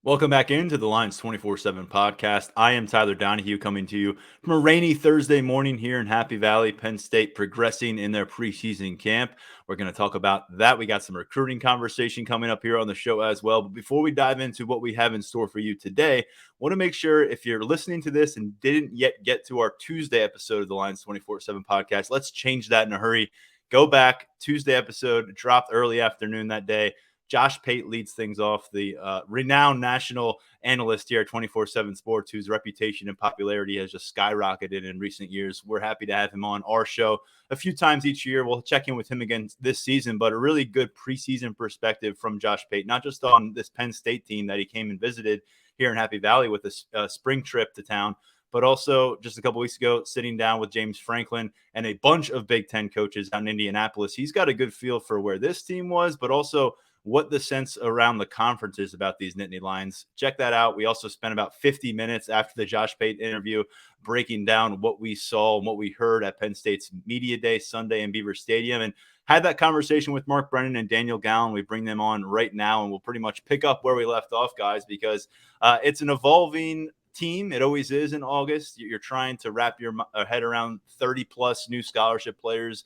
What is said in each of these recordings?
Welcome back into the Lions 24/7 podcast. I am Tyler Donahue coming to you from a rainy Thursday morning here in Happy Valley. Penn State progressing in their preseason camp. We're going to talk about that. We got some recruiting conversation coming up here on the show as well. But before we dive into what we have in store for you today, want to make sure if you're listening to this and didn't yet get to our Tuesday episode of the Lions 24/7 podcast, let's change that in a hurry. Go back. Tuesday episode dropped early afternoon that day. Josh Pate leads things off, the renowned national analyst here at 24/7 Sports, whose reputation and popularity has just skyrocketed in recent years. We're happy to have him on our show a few times each year. We'll check in with him again this season, but a really good preseason perspective from Josh Pate, not just on this Penn State team that he came and visited here in Happy Valley with a spring trip to town, but also just a couple weeks ago, sitting down with James Franklin and a bunch of Big Ten coaches out in Indianapolis. He's got a good feel for where this team was, but also what the sense around the conference is about these Nittany Lions. Check that out. We also spent about 50 minutes after the Josh Pate interview breaking down what we saw and what we heard at Penn State's Media Day Sunday in Beaver Stadium, and had that conversation with Mark Brennan and Daniel Gallen. We bring them on right now, and we'll pretty much pick up where we left off, guys, because it's an evolving team. It always is in August. You're trying to wrap your head around 30-plus new scholarship players.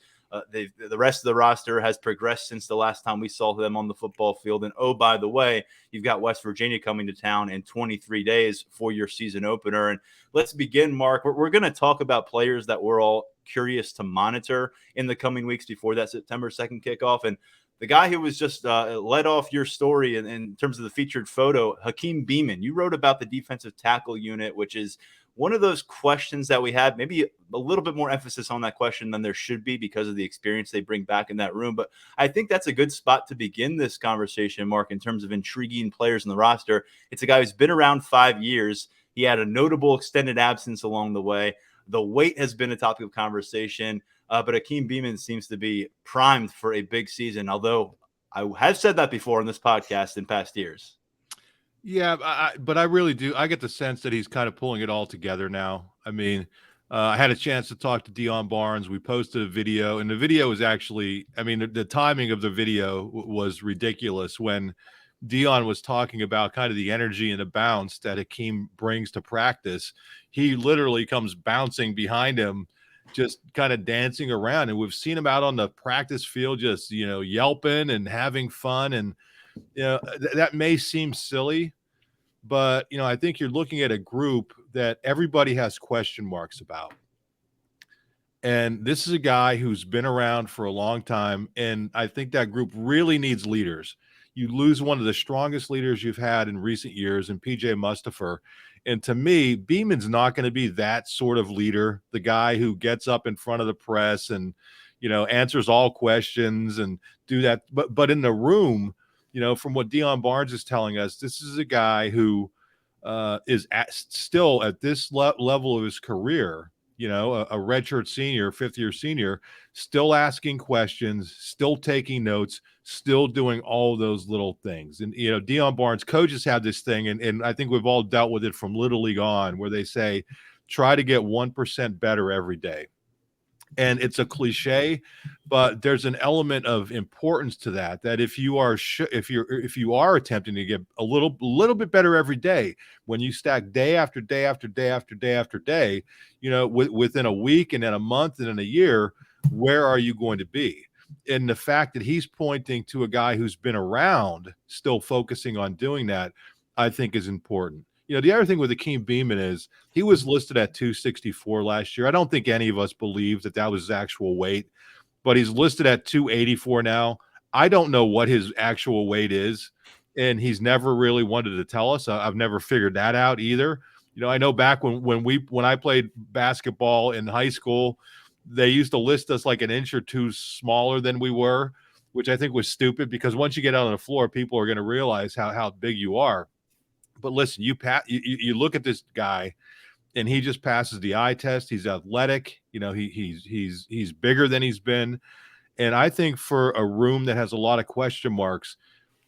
The rest of the roster has progressed since the last time we saw them on the football field. And, oh, by the way, you've got West Virginia coming to town in 23 days for your season opener. And let's begin, Mark. We're going to talk about players that we're all curious to monitor in the coming weeks before that September 2nd kickoff. And the guy who was just led off your story in terms of the featured photo, Hakeem Beamon, you wrote about the defensive tackle unit, which is one of those questions that we had, maybe a little bit more emphasis on that question than there should be because of the experience they bring back in that room. But I think that's a good spot to begin this conversation, Mark, in terms of intriguing players in the roster. It's a guy who's been around 5 years. He had a notable extended absence along the way. The weight has been a topic of conversation, but Hakeem Beamon seems to be primed for a big season, although I have said that before on this podcast in past years. Yeah, but I really do. I get the sense that he's kind of pulling it all together now. I mean, I had a chance to talk to Deion Barnes. We posted a video, and the video was actually, I mean, the timing of the video was ridiculous when Deion was talking about kind of the energy and the bounce that Hakeem brings to practice. He literally comes bouncing behind him, just kind of dancing around. And we've seen him out on the practice field, just, yelping and having fun. And, that may seem silly, but, I think you're looking at a group that everybody has question marks about. And this is a guy who's been around for a long time. And I think that group really needs leaders. You lose one of the strongest leaders you've had in recent years in PJ Mustipher. And to me, Beamon's not going to be that sort of leader, the guy who gets up in front of the press and, answers all questions and do that. But in the room, from what Deion Barnes is telling us, this is a guy who is still at this level of his career, a redshirt senior, fifth-year senior, still asking questions, still taking notes, still doing all those little things. And, Deion Barnes, coaches have this thing, and I think we've all dealt with it from Little League on, where they say, try to get 1% better every day. And it's a cliche, but there's an element of importance to that. That if you are attempting to get a little bit better every day, when you stack day after day after day after day after day, within a week and then a month and then a year, where are you going to be? And the fact that he's pointing to a guy who's been around, still focusing on doing that, I think is important. The other thing with Hakeem Beamon is he was listed at 264 last year. I don't think any of us believed that was his actual weight, but he's listed at 284 now. I don't know what his actual weight is, and he's never really wanted to tell us. I've never figured that out either. I know back when I played basketball in high school, they used to list us like an inch or two smaller than we were, which I think was stupid because once you get out on the floor, people are going to realize how big you are. But listen, you look at this guy, and he just passes the eye test. He's athletic. He's bigger than he's been, and I think for a room that has a lot of question marks,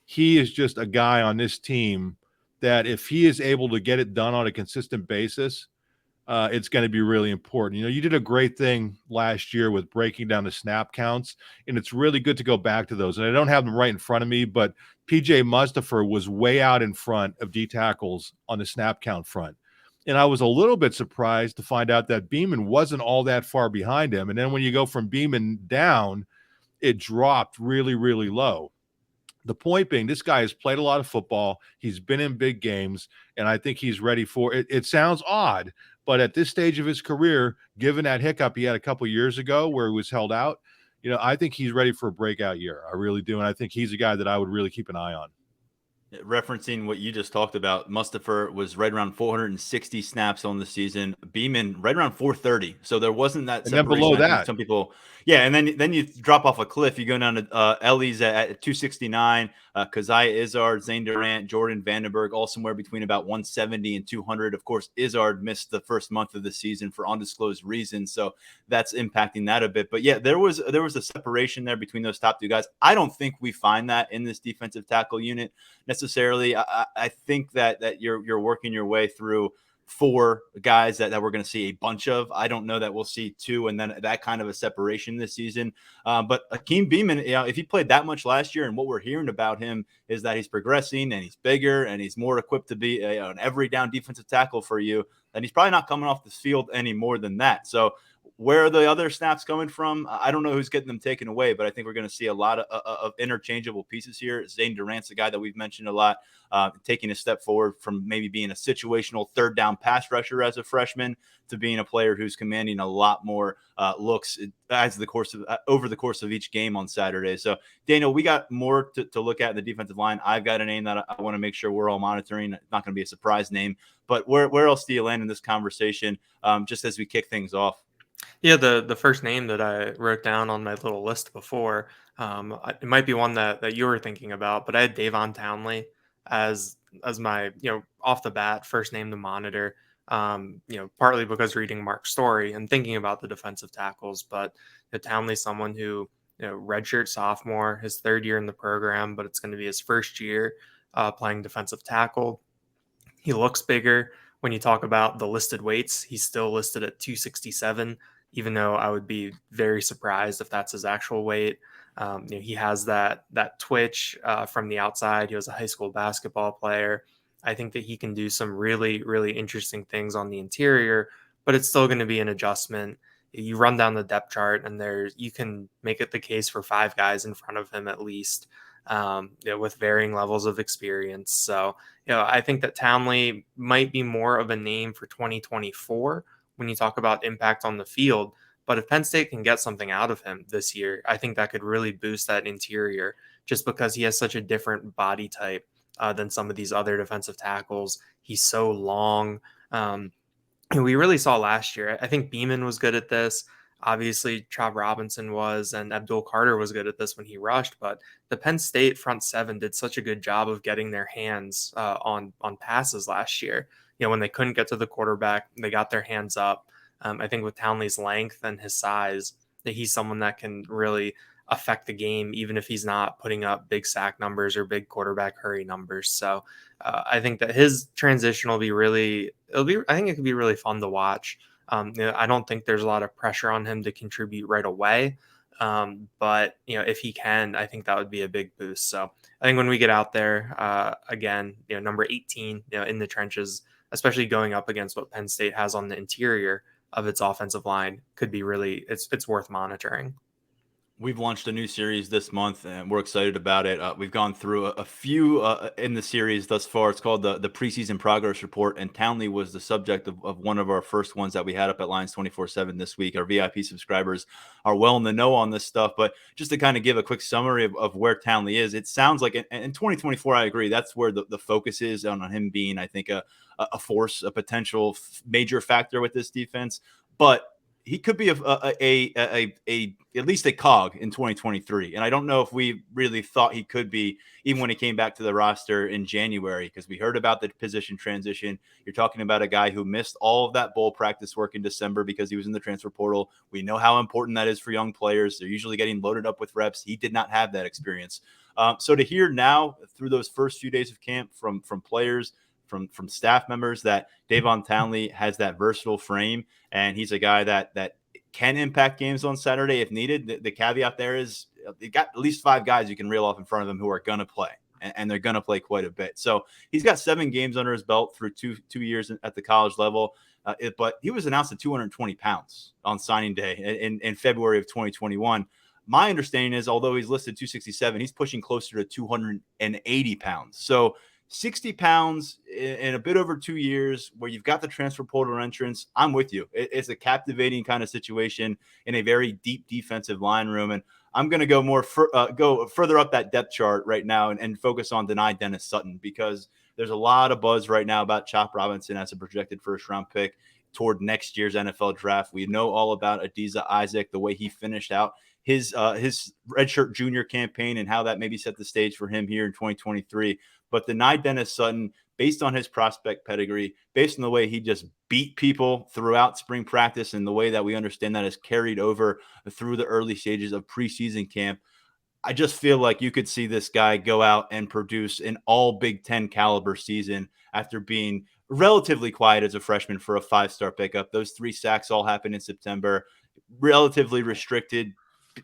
he is just a guy on this team that if he is able to get it done on a consistent basis, it's going to be really important. You did a great thing last year with breaking down the snap counts, and it's really good to go back to those. And I don't have them right in front of me, but PJ Mustipher was way out in front of D tackles on the snap count front. And I was a little bit surprised to find out that Beeman wasn't all that far behind him. And then when you go from Beeman down, it dropped really, really low. The point being, this guy has played a lot of football. He's been in big games, and I think he's ready for it. It sounds odd, but at this stage of his career, given that hiccup he had a couple years ago where he was held out, I think he's ready for a breakout year. I really do, and I think he's a guy that I would really keep an eye on. Referencing what you just talked about, Mustipher was right around 460 snaps on the season. Beeman right around 430. So there wasn't that and separation. Then below that, some people, and then you drop off a cliff. You go down to Ellie's at 269. Keziah Izzard, Zane Durant, Jordan Vandenberg, all somewhere between about 170 and 200. Of course, Izzard missed the first month of the season for undisclosed reasons, so that's impacting that a bit. But yeah, there was a separation there between those top two guys. I don't think we find that in this defensive tackle unit necessarily. I think that you're working your way through 4 guys that we're going to see a bunch of. I don't know that we'll see 2 and then that kind of a separation this season. But Akeem Beeman, if he played that much last year, and what we're hearing about him is that he's progressing and he's bigger and he's more equipped to be an every down defensive tackle for you, then he's probably not coming off this field any more than that. So where are the other snaps coming from? I don't know who's getting them taken away, but I think we're going to see a lot of interchangeable pieces here. Zane Durant's the guy that we've mentioned a lot, taking a step forward from maybe being a situational third down pass rusher as a freshman to being a player who's commanding a lot more looks over the course of each game on Saturday. So, Daniel, we got more to look at in the defensive line. I've got a name that I want to make sure we're all monitoring. It's not going to be a surprise name, but where else do you land in this conversation just as we kick things off? Yeah, the first name that I wrote down on my little list before, it might be one that you were thinking about, but I had Devontae Townley as my off the bat first name to monitor. Partly because reading Mark's story and thinking about the defensive tackles, but Townley's someone who redshirt sophomore, his 3rd year in the program, but it's going to be his first year playing defensive tackle. He looks bigger. When you talk about the listed weights, he's still listed at 267, even though I would be very surprised if that's his actual weight. He has that twitch from the outside. He was a high school basketball player. I think that he can do some really, really interesting things on the interior, but it's still going to be an adjustment. You run down the depth chart and you can make it the case for 5 guys in front of him at least, with varying levels of experience. So, I think that Townley might be more of a name for 2024 when you talk about impact on the field. But if Penn State can get something out of him this year, I think that could really boost that interior just because he has such a different body type than some of these other defensive tackles. He's so long. We really saw last year. I think Beeman was good at this. Obviously, Trav Robinson was, and Abdul Carter was good at this when he rushed. But the Penn State front 7 did such a good job of getting their hands on passes last year. When they couldn't get to the quarterback, they got their hands up. I think with Townley's length and his size, that he's someone that can really affect the game, even if he's not putting up big sack numbers or big quarterback hurry numbers. So I think that his transition will be I think it could be really fun to watch. I don't think there's a lot of pressure on him to contribute right away. But if he can, I think that would be a big boost. So I think when we get out there, again, number 18, in the trenches, especially going up against what Penn State has on the interior of its offensive line, could be really, it's worth monitoring. We've launched a new series this month, and we're excited about it. We've gone through a few in the series thus far. It's called the preseason progress report, and Townley was the subject of one of our first ones that we had up at Lions 24/7 this week. Our VIP subscribers are well in the know on this stuff, but just to kind of give a quick summary of where Townley is, it sounds like in 2024, I agree, that's where the focus is on him being, I think, a force, a potential major factor with this defense. But he could be at least a cog in 2023. And I don't know if we really thought he could be, even when he came back to the roster in January, because we heard about the position transition. You're talking about a guy who missed all of that bowl practice work in December because he was in the transfer portal. We know how important that is for young players. They're usually getting loaded up with reps. He did not have that experience. So to hear now through those first few days of camp from players, from staff members that Devontae Townley has that versatile frame, and he's a guy that can impact games on Saturday if needed. The caveat there is you got at least 5 guys you can reel off in front of him who are going to play, and they're going to play quite a bit. So he's got 7 games under his belt through two years at the college level. But he was announced at 220 pounds on signing day in February of 2021. My understanding is, although he's listed 267, he's pushing closer to 280 pounds. So 60 pounds in a bit over 2 years where you've got the transfer portal entrance. I'm with you. It's a captivating kind of situation in a very deep defensive line room. And I'm going to go further up that depth chart right now and focus on Denai Dennis Sutton, because there's a lot of buzz right now about Chop Robinson as a projected first-round pick toward next year's NFL draft. We know all about Adisa Isaac, the way he finished out his redshirt junior campaign and how that maybe set the stage for him here in 2023. But Denai Dennis Sutton, based on his prospect pedigree, based on the way he just beat people throughout spring practice and the way that we understand that is carried over through the early stages of preseason camp, I just feel like you could see this guy go out and produce an all Big Ten caliber season after being relatively quiet as a freshman for a 5-star pickup. Those 3 sacks all happened in September, relatively restricted,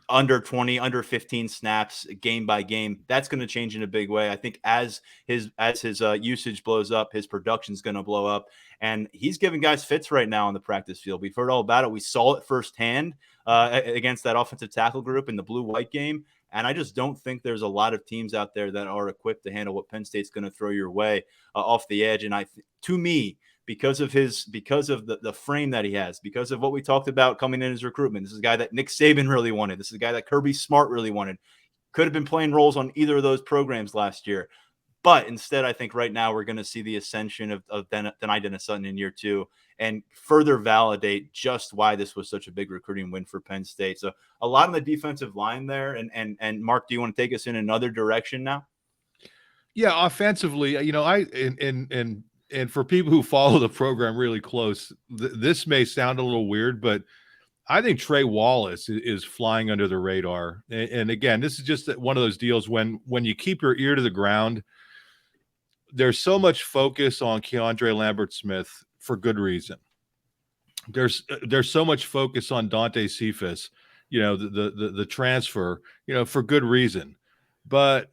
under 20, under 15 snaps game by game. That's going to change in a big way. I think as his usage blows up, his production is going to blow up, and he's giving guys fits right now on the practice field. We've heard all about it. We saw it firsthand against that offensive tackle group in the blue-white game. And I just don't think there's a lot of teams out there that are equipped to handle what Penn State's going to throw your way off the edge. And to me, because of the frame that he has, because of what we talked about coming in his recruitment, this is a guy that Nick Saban really wanted. This is a guy that Kirby Smart really wanted. Could have been playing roles on either of those programs last year. But instead, I think right now we're going to see the ascension of Denai Dennis Sutton in year 2 and further validate just why this was such a big recruiting win for Penn State. So a lot on the defensive line there. And Mark, do you want to take us in another direction now? Yeah, offensively, and for people who follow the program really close, this may sound a little weird, but I think Trey Wallace is flying under the radar. And again, this is just one of those deals when you keep your ear to the ground. There's so much focus on Keandre Lambert-Smith for good reason. There's so much focus on Dante Cephas, the transfer, for good reason. But,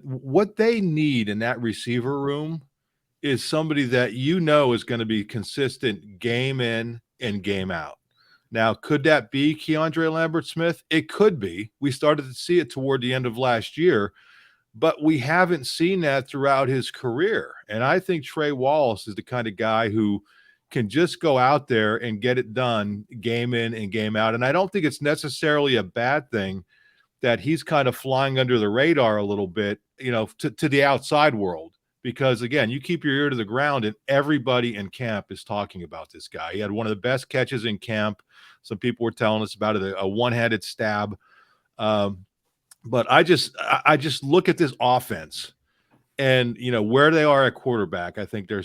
what they need in that receiver room is somebody that is going to be consistent game in and game out. Now, could that be Keandre Lambert-Smith? It could be. We started to see it toward the end of last year, but we haven't seen that throughout his career. And I think Trey Wallace is the kind of guy who can just go out there and get it done game in and game out. And I don't think it's necessarily a bad thing that he's kind of flying under the radar a little bit, to the outside world. Because, again, you keep your ear to the ground and everybody in camp is talking about this guy. He had one of the best catches in camp. Some people were telling us about it, a one-handed stab. But I just look at this offense and, where they are at quarterback. I think they're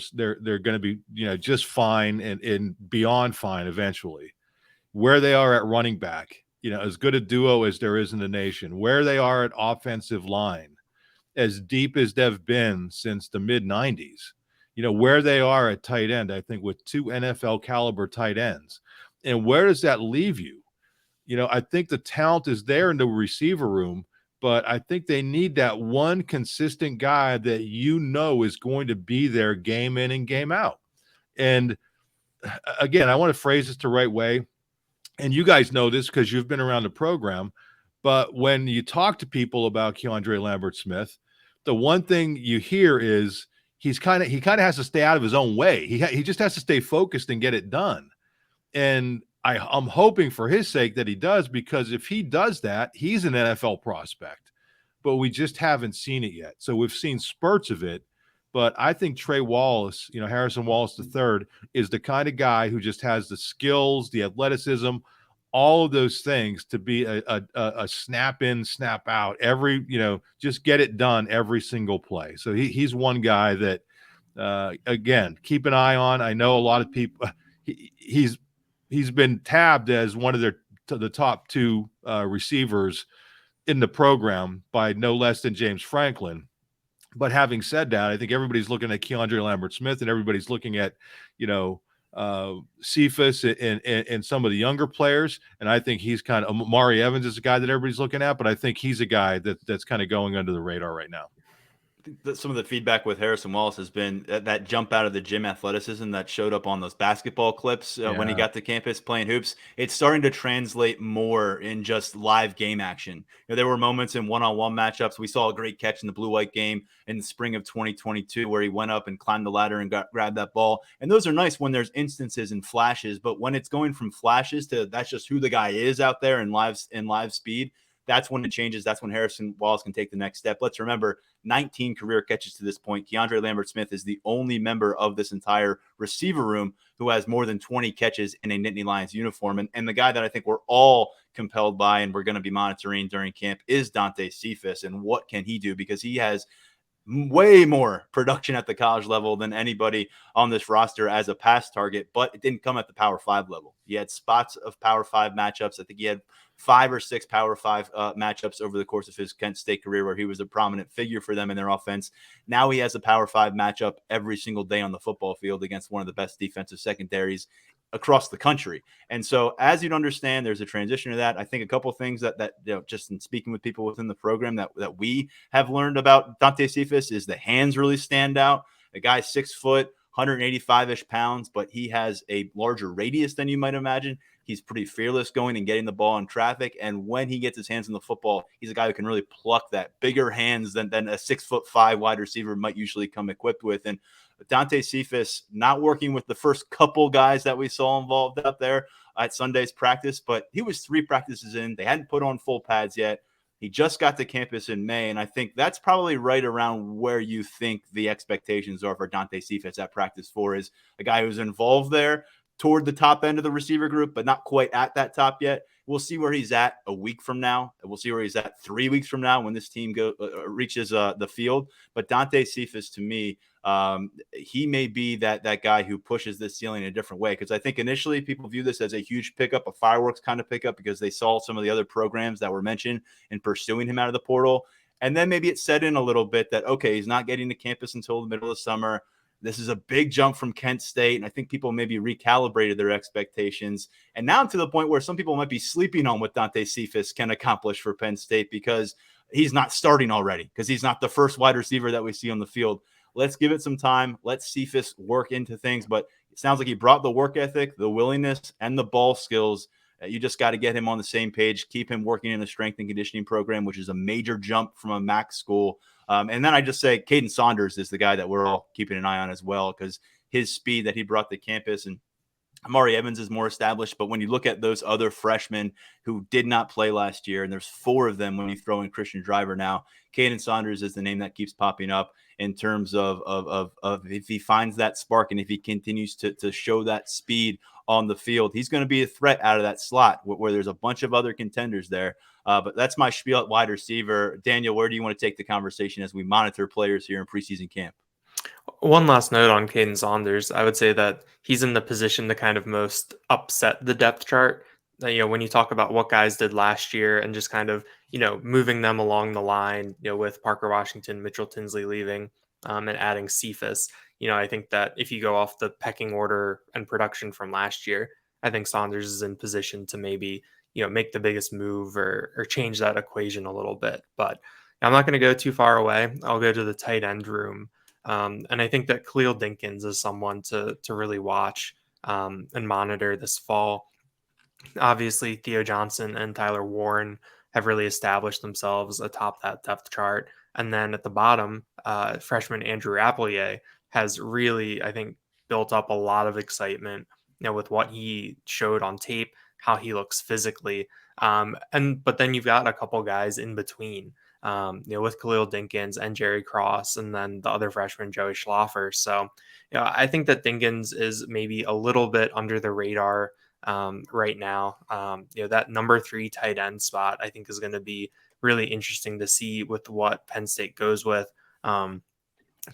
going to be, just fine and beyond fine eventually. Where they are at running back, as good a duo as there is in the nation. Where they are at offensive line, as deep as they've been since the mid-90s. Where they are at tight end, I think, with 2 NFL caliber tight ends. And where does that leave you? I think the talent is there in the receiver room, but I think they need that one consistent guy that is going to be there game in and game out. And again, I want to phrase this the right way. And you guys know this because you've been around the program. But when you talk to people about Keandre Lambert-Smith, the one thing you hear is he kind of has to stay out of his own way. He just has to stay focused and get it done. And I'm hoping for his sake that he does, because if he does that, he's an NFL prospect. But we just haven't seen it yet. So we've seen spurts of it. But I think Trey Wallace, Harrison Wallace III, is the kind of guy who just has the skills, the athleticism, all of those things to be a snap in, snap out, just get it done every single play. So he's one guy that, again, keep an eye on. I know a lot of people, he's been tabbed as one of the top 2 receivers in the program by no less than James Franklin. But having said that, I think everybody's looking at Keandre Lambert-Smith, and everybody's looking at, Cephas and some of the younger players. And I think he's kind of, Amari Evans is a guy that everybody's looking at, but I think he's a guy that's kind of going under the radar right now. Some of the feedback with Harrison Wallace has been that jump out of the gym athleticism that showed up on those basketball clips when he got to campus playing hoops. It's starting to translate more in just live game action. There were moments in one-on-one matchups. We saw a great catch in the blue-white game in the spring of 2022 where he went up and climbed the ladder and grabbed that ball. And those are nice when there's instances and flashes, but when it's going from flashes to that's just who the guy is out there in live speed, that's when it changes. That's when Harrison Wallace can take the next step. Let's remember, 19 career catches to this point. Keandre Lambert-Smith is the only member of this entire receiver room who has more than 20 catches in a Nittany Lions uniform. And the guy that I think we're all compelled by and we're going to be monitoring during camp is Devontae Cephas. And what can he do? Because he has way more production at the college level than anybody on this roster as a pass target, but it didn't come at the Power 5 level. He had spots of Power 5 matchups. I think he had 5 or 6 Power 5 matchups over the course of his Kent State career where he was a prominent figure for them in their offense. Now he has a Power 5 matchup every single day on the football field against one of the best defensive secondaries across the country. And so as you'd understand, there's a transition to that. I think a couple of things that just in speaking with people within the program that we have learned about Devontae Cephas is the hands really stand out. The guy's 6 foot, 185-ish pounds, but he has a larger radius than you might imagine. He's pretty fearless going and getting the ball in traffic. And when he gets his hands on the football, he's a guy who can really pluck that bigger hands than a 6'5" wide receiver might usually come equipped with. And Devontae Cephas not working with the first couple guys that we saw involved out there at Sunday's practice, but he was 3 practices in. They hadn't put on full pads yet. He just got to campus in May, and I think that's probably right around where you think the expectations are for Devontae Cephas at practice 4 is a guy who's involved there toward the top end of the receiver group, but not quite at that top yet. We'll see where he's at a week from now. We'll see where he's at 3 weeks from now when this team reaches the field. But Devontae Cephas, to me, he may be that guy who pushes this ceiling in a different way. Because I think initially people view this as a huge pickup, a fireworks kind of pickup, because they saw some of the other programs that were mentioned in pursuing him out of the portal. And then maybe it set in a little bit that, okay, he's not getting to campus until the middle of summer. This is a big jump from Kent State, and I think people maybe recalibrated their expectations. And now to the point where some people might be sleeping on what Devontae Cephas can accomplish for Penn State because he's not starting already, because he's not the first wide receiver that we see on the field. Let's give it some time. Let Cephas work into things. But it sounds like he brought the work ethic, the willingness, and the ball skills. You just got to get him on the same page, keep him working in the strength and conditioning program, which is a major jump from a MAC school. And then I just say Caden Saunders is the guy that we're all keeping an eye on as well, because his speed that he brought to campus, and Amari Evans is more established. But when you look at those other freshmen who did not play last year, and there's 4 of them when you throw in Christian Driver now, Caden Saunders is the name that keeps popping up in terms of if he finds that spark and if he continues to show that speed on the field, he's going to be a threat out of that slot where there's a bunch of other contenders there. But that's my spiel at wide receiver. Daniel, where do you want to take the conversation as we monitor players here in preseason camp? One last note on Caden Saunders. I would say that he's in the position to kind of most upset the depth chart. When you talk about what guys did last year and just kind of, moving them along the line, with Parker Washington, Mitchell Tinsley leaving, and adding Cephas, I think that if you go off the pecking order and production from last year, I think Saunders is in position to maybe, make the biggest move or change that equation a little bit. But I'm not going to go too far away. I'll go to the tight end room. And I think that Khalil Dinkins is someone to really watch and monitor this fall. Obviously, Theo Johnson and Tyler Warren have really established themselves atop that depth chart. And then at the bottom, freshman Andrew Rapley has really, I think, built up a lot of excitement, with what he showed on tape, how he looks physically. But then you've got a couple guys in between, with Khalil Dinkins and Jerry Cross, and then the other freshman, Joey Schlaffer. So, I think that Dinkins is maybe a little bit under the radar right now. That number 3 tight end spot, I think, is going to be really interesting to see with what Penn State goes with. Mike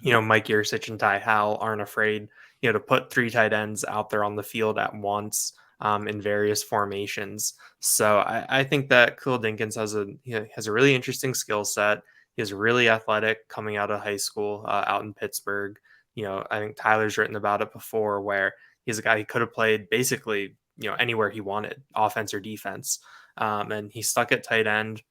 Yursich and Ty Howell aren't afraid, to put 3 tight ends out there on the field at once in various formations. So I think that Khalil Dinkins has a really interesting skill set. He was really athletic coming out of high school out in Pittsburgh. I think Tyler's written about it before, where he's a guy who could have played basically, anywhere he wanted, offense or defense. And he stuck at tight end.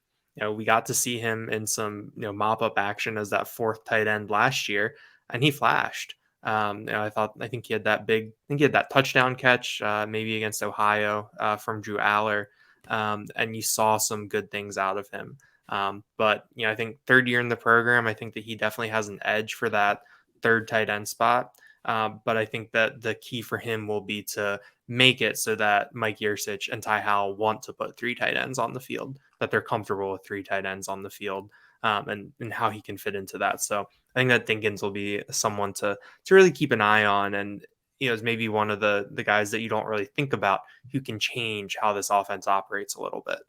We got to see him in some, mop up action as that fourth tight end last year, and he flashed. I think he had that touchdown catch, maybe against Ohio from Drew Aller. And you saw some good things out of him. But I think third year in the program, I think that he definitely has an edge for that third tight end spot. But I think that the key for him will be to make it so that Mike Yurcich and Ty Howell want to put three tight ends on the field, that they're comfortable with three tight ends on the field, and how he can fit into that. So I think that Dinkins will be someone to really keep an eye on, and is maybe one of the guys that you don't really think about who can change how this offense operates a little bit.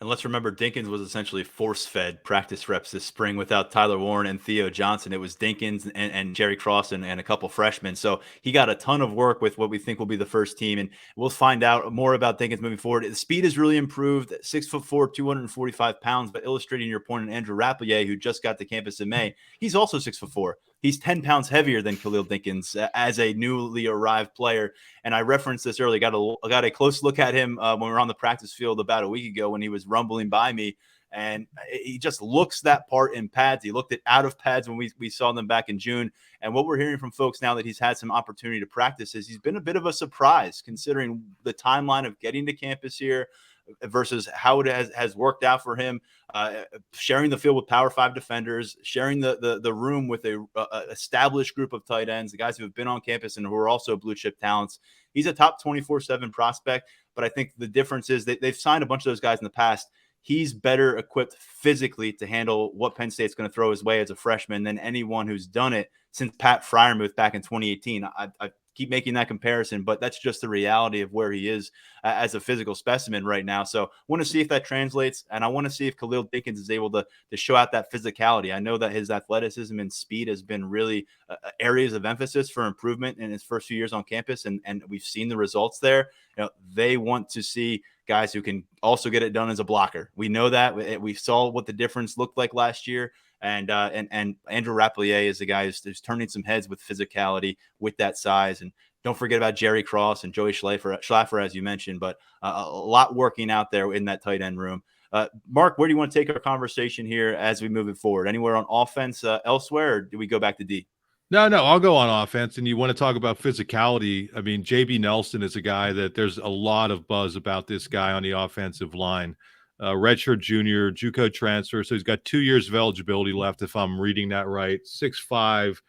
And let's remember, Dinkins was essentially force-fed practice reps this spring without Tyler Warren and Theo Johnson. It was Dinkins and Jerry Cross and a couple freshmen. So he got a ton of work with what we think will be the first team. And we'll find out more about Dinkins moving forward. The speed has really improved. 6'4", 245 pounds. But illustrating your point, Andrew Rapley, who just got to campus in May, he's also 6'4". He's 10 pounds heavier than Khalil Dinkins as a newly arrived player. And I referenced this earlier, got a close look at him when we were on the practice field about a week ago when he was rumbling by me. And he just looks that part in pads. He looked at out of pads when we saw them back in June. And what we're hearing from folks now that he's had some opportunity to practice is he's been a bit of a surprise considering the timeline of getting to campus here versus how it has worked out for him, sharing the field with Power 5 defenders, sharing the room with a established group of tight ends, the guys who have been on campus and who are also blue chip talents. He's a top 24/7 prospect, but I think the difference is that they've signed a bunch of those guys in the past. He's better equipped physically to handle what Penn State's going to throw his way as a freshman than anyone who's done it since Pat Fryermuth back in 2018. I keep making that comparison, but that's just the reality of where he is as a physical specimen right now. So I want to see if that translates, and I want to see if Khalil Dinkins is able to show out that physicality. I know that his athleticism and speed has been really areas of emphasis for improvement in his first few years on campus, and we've seen the results there. They want to see guys who can also get it done as a blocker. We know that. We saw what the difference looked like last year. And Andrew Rapley is the guy who's turning some heads with physicality, with that size. And don't forget about Jerry Cross and Joey Schlaffer, as you mentioned, but a lot working out there in that tight end room. Mark, where do you want to take our conversation here as we move it forward? Anywhere on offense elsewhere, or do we go back to D? No, I'll go on offense. And you want to talk about physicality. I mean, JB Nelson is a guy that there's a lot of buzz about this guy on the offensive line. Redshirt junior, JUCO transfer. So he's got 2 years of eligibility left, if I'm reading that right. 6'5",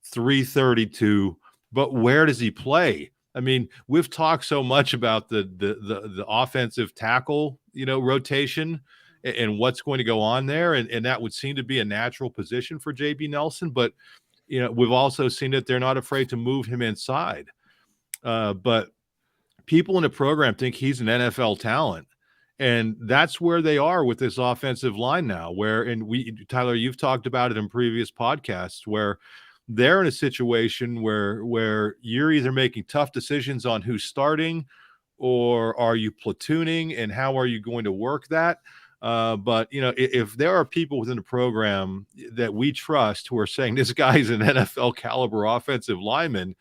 332. But where does he play? I mean, we've talked so much about the offensive tackle, rotation and what's going to go on there. And that would seem to be a natural position for JB Nelson. But, we've also seen that they're not afraid to move him inside. But people in the program think he's an NFL talent. And that's where they are with this offensive line now, Tyler, you've talked about it in previous podcasts, where they're in a situation where you're either making tough decisions on who's starting, or are you platooning, and how are you going to work that? But if there are people within the program that we trust who are saying this guy's an NFL caliber offensive lineman,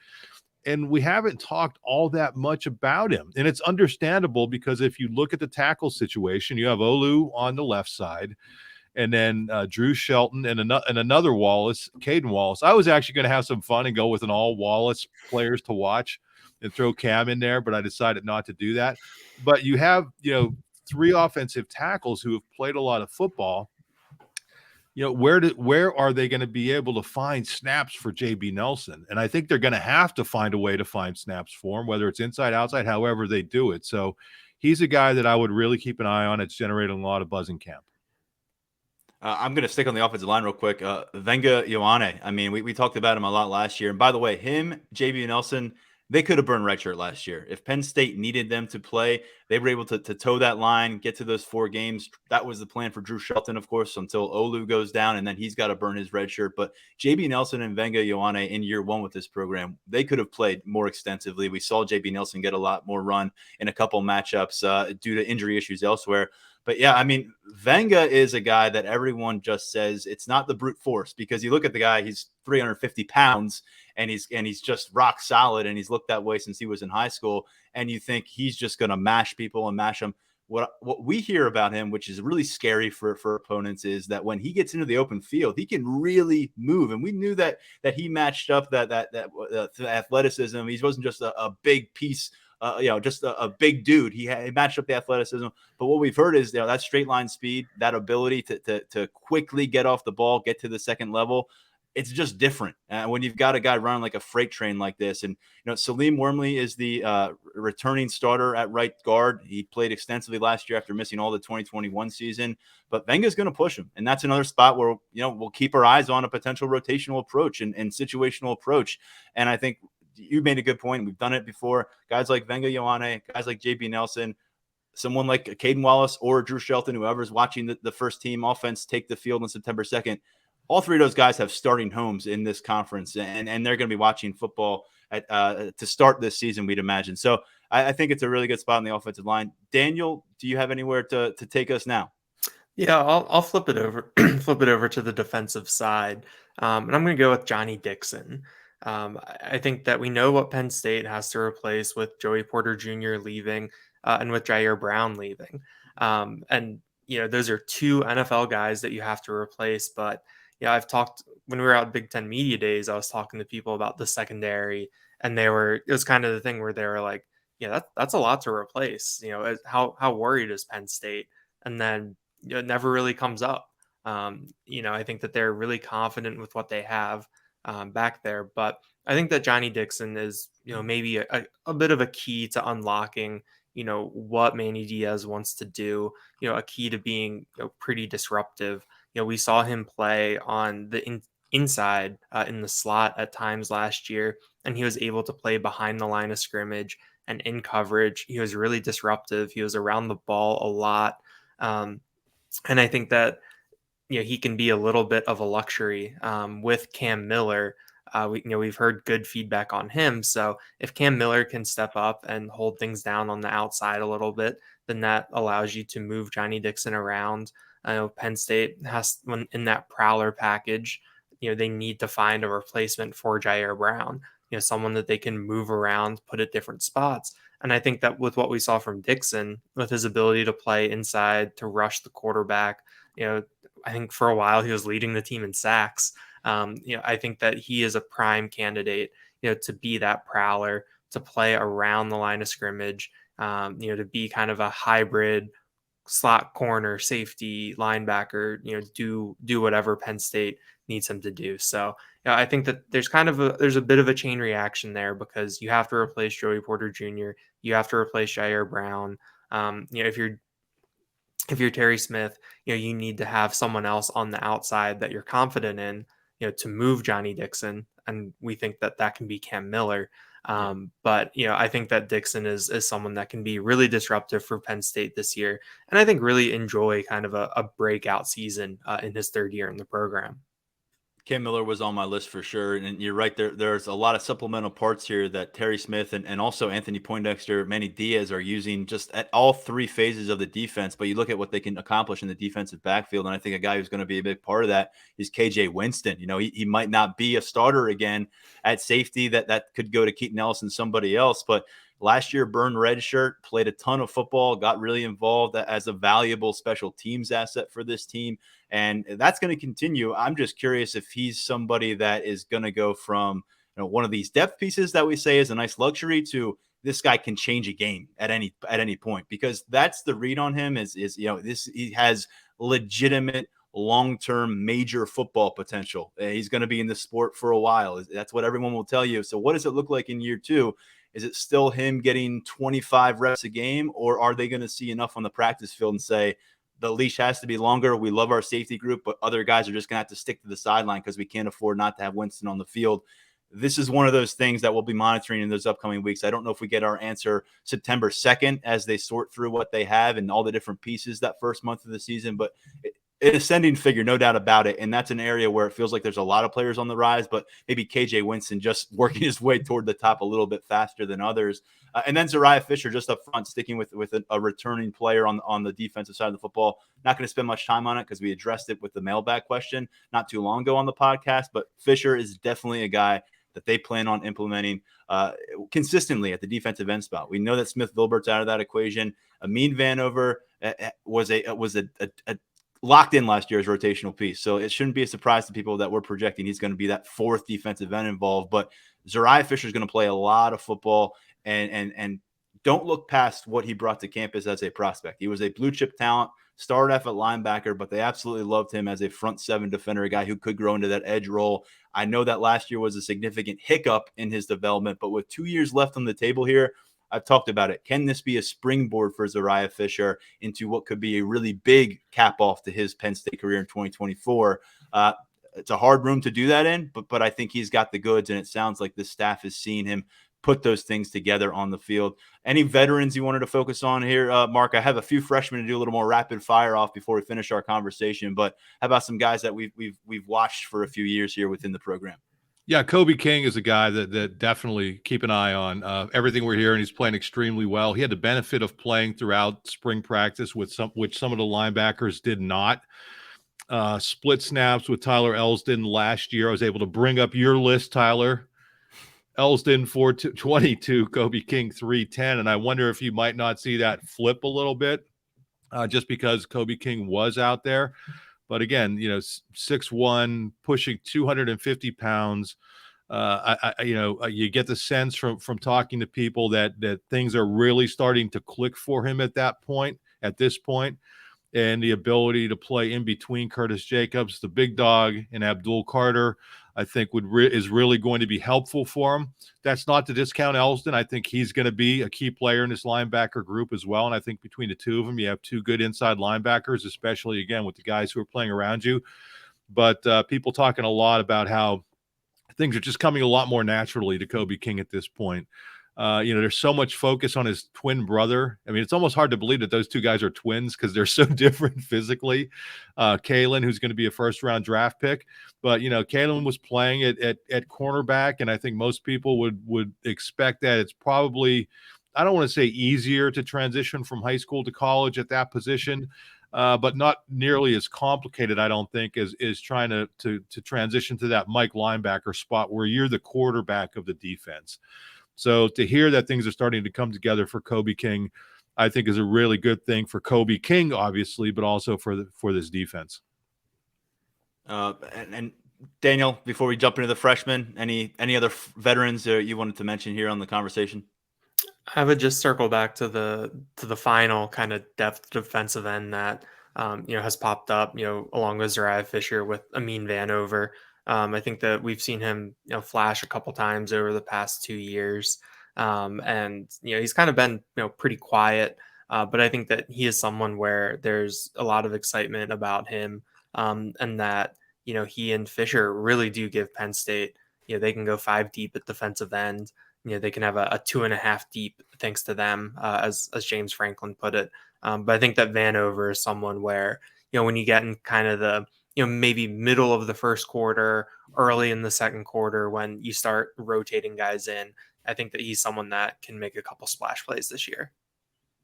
and we haven't talked all that much about him. And it's understandable, because if you look at the tackle situation, you have Olu on the left side, and then Drew Shelton and another Wallace, Caden Wallace. I was actually going to have some fun and go with an all Wallace players to watch and throw Cam in there, but I decided not to do that. But you have, 3 offensive tackles who have played a lot of football. Where are they going to be able to find snaps for JB Nelson? And I think they're going to have to find a way to find snaps for him, whether it's inside, outside, however they do it. So he's a guy that I would really keep an eye on. It's generating a lot of buzz in camp. I'm going to stick on the offensive line real quick. Venga Yoane. I mean, we talked about him a lot last year. And by the way, him, JB Nelson, they could have burned redshirt last year. If Penn State needed them to play, they were able to toe that line, get to those 4 games. That was the plan for Drew Shelton, of course, until Olu goes down, and then he's got to burn his redshirt. But JB Nelson and Venga Yoane in year 1 with this program, they could have played more extensively. We saw JB Nelson get a lot more run in a couple matchups due to injury issues elsewhere. But yeah, I mean, Venga is a guy that everyone just says it's not the brute force, because you look at the guy, he's 350 pounds and he's just rock solid, and he's looked that way since he was in high school. And you think he's just going to mash people and mash them. What we hear about him, which is really scary for opponents, is that when he gets into the open field, he can really move. And we knew that he matched up that athleticism. He wasn't just a big piece. Just a big dude. He matched up the athleticism. But what we've heard is, that straight line speed, that ability to quickly get off the ball, get to the second level. It's just different when you've got a guy running like a freight train like this. And, Salim Wormley is the returning starter at right guard. He played extensively last year after missing all the 2021 season. But Venga's going to push him. And that's another spot where, we'll keep our eyes on a potential rotational approach and situational approach. And I think you made a good point. We've done it before. Guys like Venga Yoane, guys like JB Nelson, someone like Caden Wallace or Drew Shelton, whoever's watching the first team offense take the field on September 2nd. All 3 of those guys have starting homes in this conference, and they're going to be watching football to start this season, we'd imagine. So I think it's a really good spot on the offensive line. Daniel, do you have anywhere to take us now? Yeah, I'll flip it over, flip it over to the defensive side, and I'm going to go with Johnny Dixon. I think that we know what Penn State has to replace with Joey Porter Jr. leaving and with Jair Brown leaving. And those are 2 NFL guys that you have to replace. But I've talked when we were out at Big Ten Media Days, I was talking to people about the secondary, and it was kind of the thing where they were like, that's a lot to replace. How worried is Penn State? And then it never really comes up. I think that they're really confident with what they have back there. But I think that Johnny Dixon is, maybe a bit of a key to unlocking, what Manny Diaz wants to do, a key to being pretty disruptive. We saw him play on the inside in the slot at times last year, and he was able to play behind the line of scrimmage and in coverage. He was really disruptive. He was around the ball a lot. And I think that, he can be a little bit of a luxury with Cam Miller. We've heard good feedback on him. So if Cam Miller can step up and hold things down on the outside a little bit, then that allows you to move Johnny Dixon around. I know Penn State has, when in that prowler package, they need to find a replacement for Jair Brown, someone that they can move around, put at different spots. And I think that with what we saw from Dixon, with his ability to play inside, to rush the quarterback, I think for a while he was leading the team in sacks. I think that he is a prime candidate, to be that prowler, to play around the line of scrimmage, to be kind of a hybrid slot corner, safety, linebacker, do whatever Penn State needs him to do. So I think that there's a bit of a chain reaction there, because you have to replace Joey Porter Jr. You have to replace Jair Brown. If you're Terry Smith, you need to have someone else on the outside that you're confident in, to move Johnny Dixon. And we think that can be Cam Miller. But I think that Dixon is someone that can be really disruptive for Penn State this year, and I think really enjoy kind of a breakout season in his 3rd year in the program. Cam Miller was on my list for sure. And you're right, there's a lot of supplemental parts here that Terry Smith and also Anthony Poindexter, Manny Diaz are using just at all 3 phases of the defense. But you look at what they can accomplish in the defensive backfield, and I think a guy who's going to be a big part of that is KJ Winston. He might not be a starter again at safety. That could go to Keaton Ellis and somebody else. But last year, burned red shirt, played a ton of football, got really involved as a valuable special teams asset for this team. And that's going to continue. I'm just curious if he's somebody that is going to go from one of these depth pieces that we say is a nice luxury to this guy can change a game at any point, because that's the read on him is he has legitimate long-term major football potential. He's going to be in the sport for a while. That's what everyone will tell you. So what does it look like in year 2? Is it still him getting 25 reps a game, or are they going to see enough on the practice field and say, the leash has to be longer. We love our safety group, but other guys are just going to have to stick to the sideline because we can't afford not to have Winston on the field. this is one of those things that we'll be monitoring in those upcoming weeks. I don't know if we get our answer September 2nd as they sort through what they have and all the different pieces that first month of the season, but an ascending figure, no doubt about it. And that's an area where it feels like there's a lot of players on the rise, but maybe KJ Winston just working his way toward the top a little bit faster than others. And then Zariah Fisher just up front, sticking with a returning player on the defensive side of the football. Not going to spend much time on it because we addressed it with the mailbag question not too long ago on the podcast, but Fisher is definitely a guy that they plan on implementing consistently at the defensive end spot. We know that Smith Vilbert's out of that equation. Amine Van Over was a locked in last year as rotational piece. So it shouldn't be a surprise to people that we're projecting he's going to be that fourth defensive end involved. But Zariah Fisher is going to play a lot of football, and don't look past what he brought to campus as a prospect. He was a blue chip talent, started off at linebacker, but they absolutely loved him as a front seven defender, a guy who could grow into that edge role. I know that last year was a significant hiccup in his development, but with 2 years left on the table here, I've talked about it. Can this be a springboard for Zariah Fisher into what could be a really big cap off to his Penn State career in 2024? It's a hard room to do that in, but I think he's got the goods, and it sounds like the staff is seeing him put those things together on the field. Any veterans you wanted to focus on here, Mark? I have a few freshmen to do a little more rapid fire off before we finish our conversation, but how about some guys that we've watched for a few years here within the program? Yeah, Kobe King is a guy that definitely keep an eye on. Everything we're hearing, he's playing extremely well. He had the benefit of playing throughout spring practice which some of the linebackers did not. Split snaps with Tyler Elsdon last year. I was able to bring up your list, Tyler. Elsdon 422, Kobe King 310, and I wonder if you might not see that flip a little bit, just because Kobe King was out there. But again, 6'1", pushing 250 pounds. You get the sense from talking to people that things are really starting to click for him at this point, and the ability to play in between Curtis Jacobs, the big dog, and Abdul Carter, I think is really going to be helpful for him. That's not to discount Elsdon. I think he's going to be a key player in this linebacker group as well. And I think between the two of them, you have two good inside linebackers, especially, again, with the guys who are playing around you. But people talking a lot about how things are just coming a lot more naturally to Kobe King at this point. There's so much focus on his twin brother. I mean, it's almost hard to believe that those two guys are twins because they're so different physically. Kalen, who's going to be a first-round draft pick. But, Kalen was playing at cornerback, and I think most people would expect that it's probably, I don't want to say easier to transition from high school to college at that position, but not nearly as complicated, I don't think, as trying to transition to that Mike linebacker spot where you're the quarterback of the defense. So to hear that things are starting to come together for Kobe King, I think is a really good thing for Kobe King, obviously, but also for this defense. And Daniel, before we jump into the freshmen, any other veterans you wanted to mention here on the conversation? I would just circle back to the final kind of depth defensive end that has popped up, along with Zariah Fisher with Amine Van Over. I think that we've seen him, flash a couple times over the past 2 years. And he's kind of been, pretty quiet. But I think that he is someone where there's a lot of excitement about him. And that, he and Fisher really do give Penn State, they can go 5 deep at defensive end. They can have a 2.5 deep thanks to them, as James Franklin put it. But I think that Van Over is someone where, when you get in kind of the, maybe middle of the first quarter, early in the second quarter, when you start rotating guys in, I think that he's someone that can make a couple splash plays this year.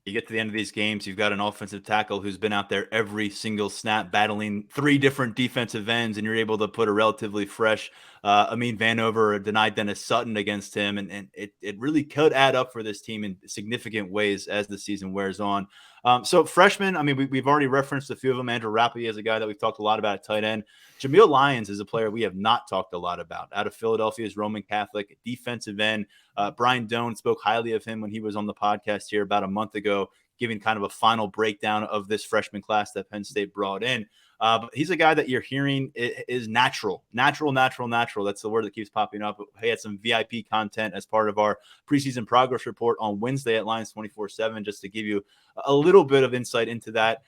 You get to the end of these games, you've got an offensive tackle who's been out there every single snap battling 3 different defensive ends, and you're able to put a relatively fresh Amine Van Over denied Dennis Sutton against him. And it really could add up for this team in significant ways as the season wears on. So freshmen, I mean, we've already referenced a few of them. Andrew Rapley is a guy that we've talked a lot about at tight end. Jamil Lyons is a player we have not talked a lot about. Out of Philadelphia's Roman Catholic, defensive end. Brian Doan spoke highly of him when he was on the podcast here about a month ago, giving kind of a final breakdown of this freshman class that Penn State brought in. But he's a guy that you're hearing is natural. That's the word that keeps popping up. He had some VIP content as part of our preseason progress report on Wednesday at Lions 24/7, just to give you a little bit of insight into that.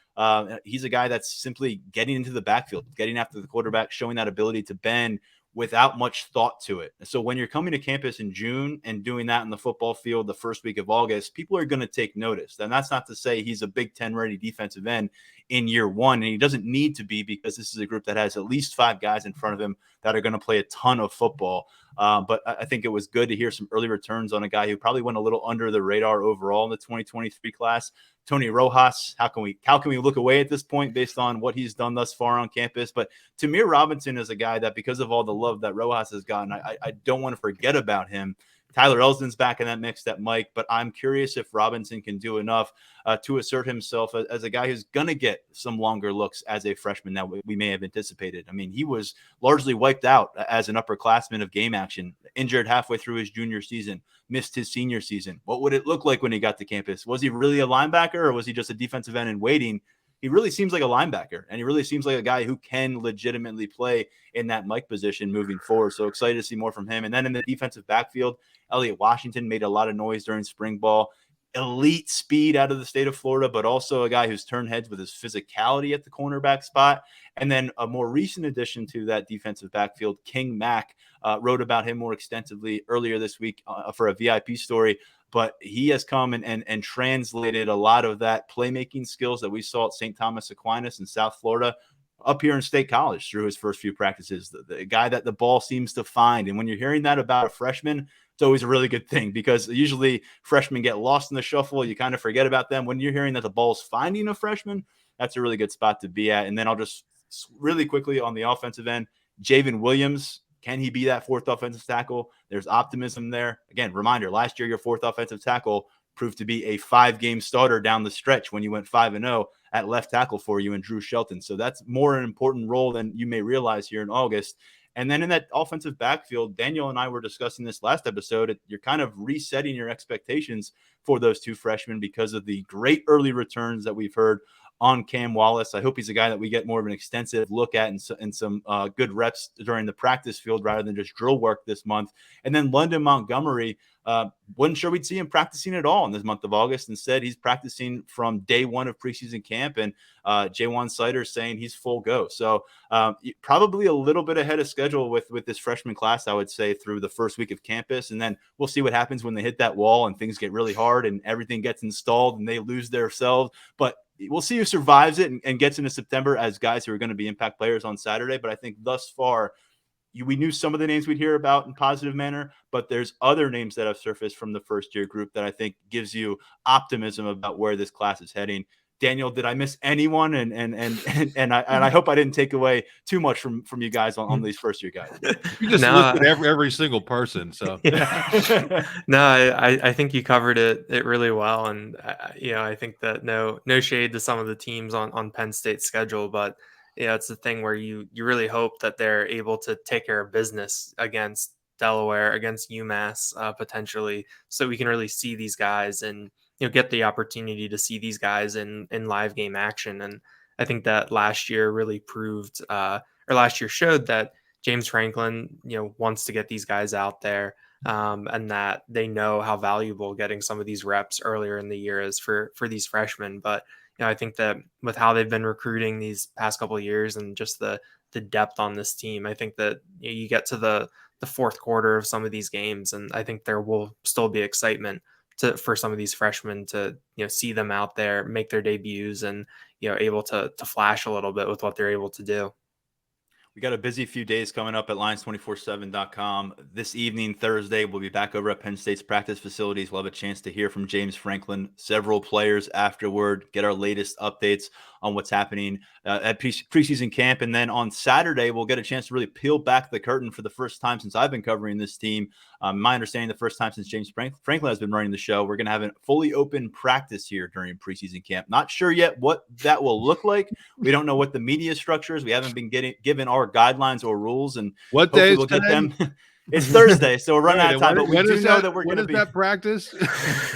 He's a guy that's simply getting into the backfield, getting after the quarterback, showing that ability to bend without much thought to it. So when you're coming to campus in June and doing that in the football field the first week of August, people are going to take notice. And that's not to say he's a Big Ten ready defensive end in year one. And he doesn't need to be, because this is a group that has at least 5 guys in front of him that are going to play a ton of football. But I think it was good to hear some early returns on a guy who probably went a little under the radar overall in the 2023 class. Tony Rojas, how can we look away at this point based on what he's done thus far on campus? But Tamir Robinson is a guy that, because of all the love that Rojas has gotten, I don't want to forget about him. Tyler Elsdon's back in that mix, that Mike, but I'm curious if Robinson can do enough to assert himself as a guy who's going to get some longer looks as a freshman that we may have anticipated. I mean, he was largely wiped out as an upperclassman of game action, injured halfway through his junior season, missed his senior season. What would it look like when he got to campus? Was he really a linebacker, or was he just a defensive end in waiting? He really seems like a linebacker, and he really seems like a guy who can legitimately play in that Mike position moving forward. So excited to see more from him. And then in the defensive backfield, Elliott Washington made a lot of noise during spring ball. Elite speed out of the state of Florida, but also a guy who's turned heads with his physicality at the cornerback spot. And then a more recent addition to that defensive backfield, King Mack, wrote about him more extensively earlier this week for a VIP story. But he has come and translated a lot of that playmaking skills that we saw at St. Thomas Aquinas in South Florida up here in State College through his first few practices. The guy that the ball seems to find. And when you're hearing that about a freshman, it's always a really good thing, because usually freshmen get lost in the shuffle. You kind of forget about them. When you're hearing that the ball's finding a freshman, that's a really good spot to be at. And then I'll just really quickly on the offensive end, Javen Williams. Can he be that 4th offensive tackle? There's optimism there. Again, reminder, last year your 4th offensive tackle proved to be a 5-game starter down the stretch when you went 5-0 at left tackle for you in Drew Shelton. So that's more an important role than you may realize here in August. And then in that offensive backfield, Daniel and I were discussing this last episode. You're kind of resetting your expectations for those 2 freshmen because of the great early returns that we've heard on Cam Wallace. I hope he's a guy that we get more of an extensive look at and some good reps during the practice field rather than just drill work this month. And then London Montgomery, wasn't sure we'd see him practicing at all in this month of August. Instead, he's practicing from day 1 of preseason camp, and J1 Sider saying he's full go. So probably a little bit ahead of schedule with this freshman class, I would say, through the first week of campus. And then we'll see what happens when they hit that wall and things get really hard and everything gets installed and they lose their selves. But we'll see who survives it and gets into September as guys who are going to be impact players on Saturday. But I think thus far, we knew some of the names we'd hear about in positive manner, but there's other names that have surfaced from the first-year group that I think gives you optimism about where this class is heading. Daniel, did I miss anyone? And I hope I didn't take away too much from you guys on these first-year guys. You just listed every single person. So yeah. No, I think you covered it really well, and I think that no shade to some of the teams on Penn State's schedule, but it's the thing where you really hope that they're able to take care of business against Delaware, against UMass potentially, so we can really see these guys and get the opportunity to see these guys in live game action. And I think that last year really proved, or last year showed that James Franklin, wants to get these guys out there, and that they know how valuable getting some of these reps earlier in the year is for these freshmen. But I think that with how they've been recruiting these past couple of years and just the depth on this team, I think that you get to the fourth quarter of some of these games, and I think there will still be excitement for some of these freshmen to see them out there, make their debuts, and able to flash a little bit with what they're able to do. We got a busy few days coming up at Lions247.com. This evening, Thursday, we'll be back over at Penn State's practice facilities. We'll have a chance to hear from James Franklin, several players afterward, get our latest updates on what's happening at preseason camp. And then on Saturday, we'll get a chance to really peel back the curtain for the first time since I've been covering this team. My understanding, the first time since James Franklin has been running the show. We're going to have a fully open practice here during preseason camp. Not sure yet what that will look like. We don't know what the media structure is. We haven't been given our guidelines or rules, and what day we'll get them. It's Thursday, so we're running out of time. But we do know that we're going to be. When is that practice?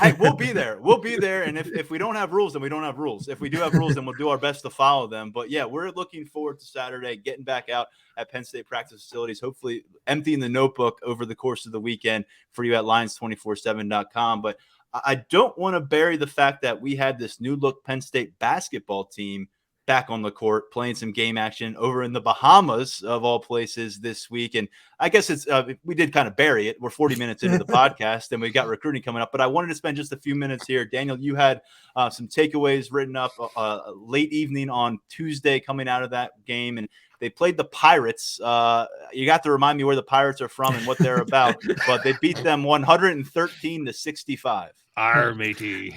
Hey, we'll be there. We'll be there. And if we don't have rules, then we don't have rules. If we do have rules, then we'll do our best to follow them. But yeah, we're looking forward to Saturday, getting back out at Penn State practice facilities, hopefully emptying the notebook over the course of the weekend for you at Lions247.com. But I don't want to bury the fact that we had this new look Penn State basketball team back on the court, playing some game action over in the Bahamas of all places this week. And I guess it's we did kind of bury it. We're 40 minutes into the podcast and we got recruiting coming up, but I wanted to spend just a few minutes here. Daniel, you had some takeaways written up late evening on Tuesday coming out of that game, and they played the Pirates. You got to remind me where the Pirates are from and what they're about, but they beat them 113-65. Our matey.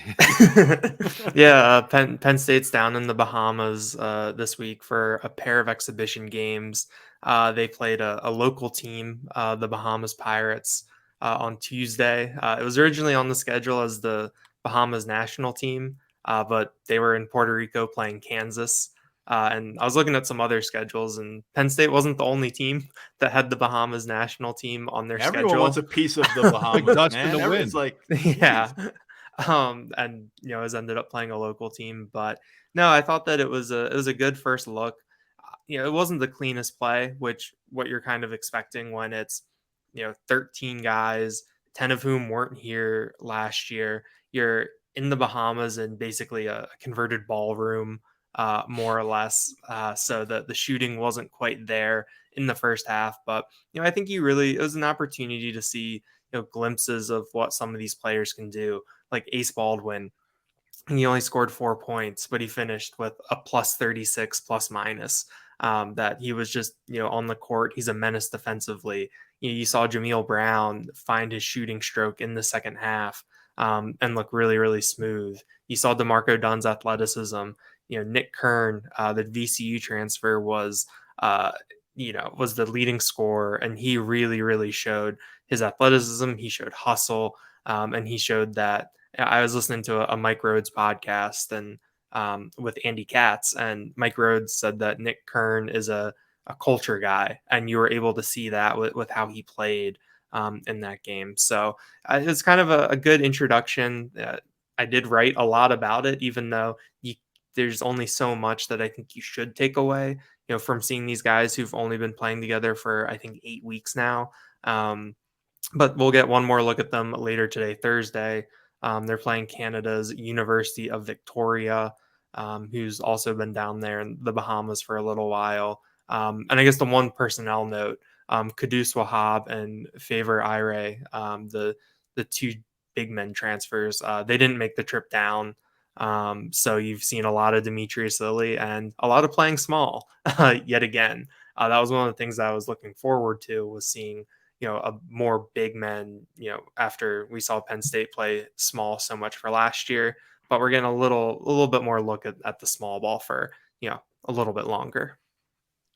Yeah, Penn State's down in the Bahamas this week for a pair of exhibition games. They played a local team, the Bahamas Pirates, on Tuesday. It was originally on the schedule as the Bahamas national team, but they were in Puerto Rico playing Kansas. And I was looking at some other schedules, and Penn State wasn't the only team that had the Bahamas national team on their schedule. Everyone wants a piece of the Bahamas, dust man. in the wind. Everyone's like, yeah. And has ended up playing a local team, but no, I thought that it was a good first look. It wasn't the cleanest play, which what you're kind of expecting when it's 13 guys, 10 of whom weren't here last year. You're in the Bahamas in basically a converted ballroom, more or less. So the shooting wasn't quite there in the first half, but I think it was an opportunity to see glimpses of what some of these players can do. Like Ace Baldwin, he only scored 4 points, but he finished with a +36 plus minus. That he was just on the court. He's a menace defensively. You saw Jameel Brown find his shooting stroke in the second half and look really, really smooth. You saw DeMarco Dunn's athleticism. Nick Kern, the VCU transfer, was the leading scorer, and he really, really showed his athleticism. He showed hustle, and he showed that. I was listening to a Mike Rhodes podcast and with Andy Katz, and Mike Rhodes said that Nick Kern is a culture guy, and you were able to see that with how he played in that game. So it was kind of a good introduction. I did write a lot about it, even though there's only so much that I think you should take away, from seeing these guys who've only been playing together for, I think, 8 weeks now. But we'll get one more look at them later today, Thursday. They're playing Canada's University of Victoria, who's also been down there in the Bahamas for a little while. And I guess the one personnel note, Kudus Wahab and Favor Ire, the two big men transfers, they didn't make the trip down. So you've seen a lot of Demetrius Lilly and a lot of playing small yet again. That was one of the things that I was looking forward to, was seeing a more big men, after we saw Penn State play small so much for last year, but we're getting a little bit more look at the small ball for, a little bit longer.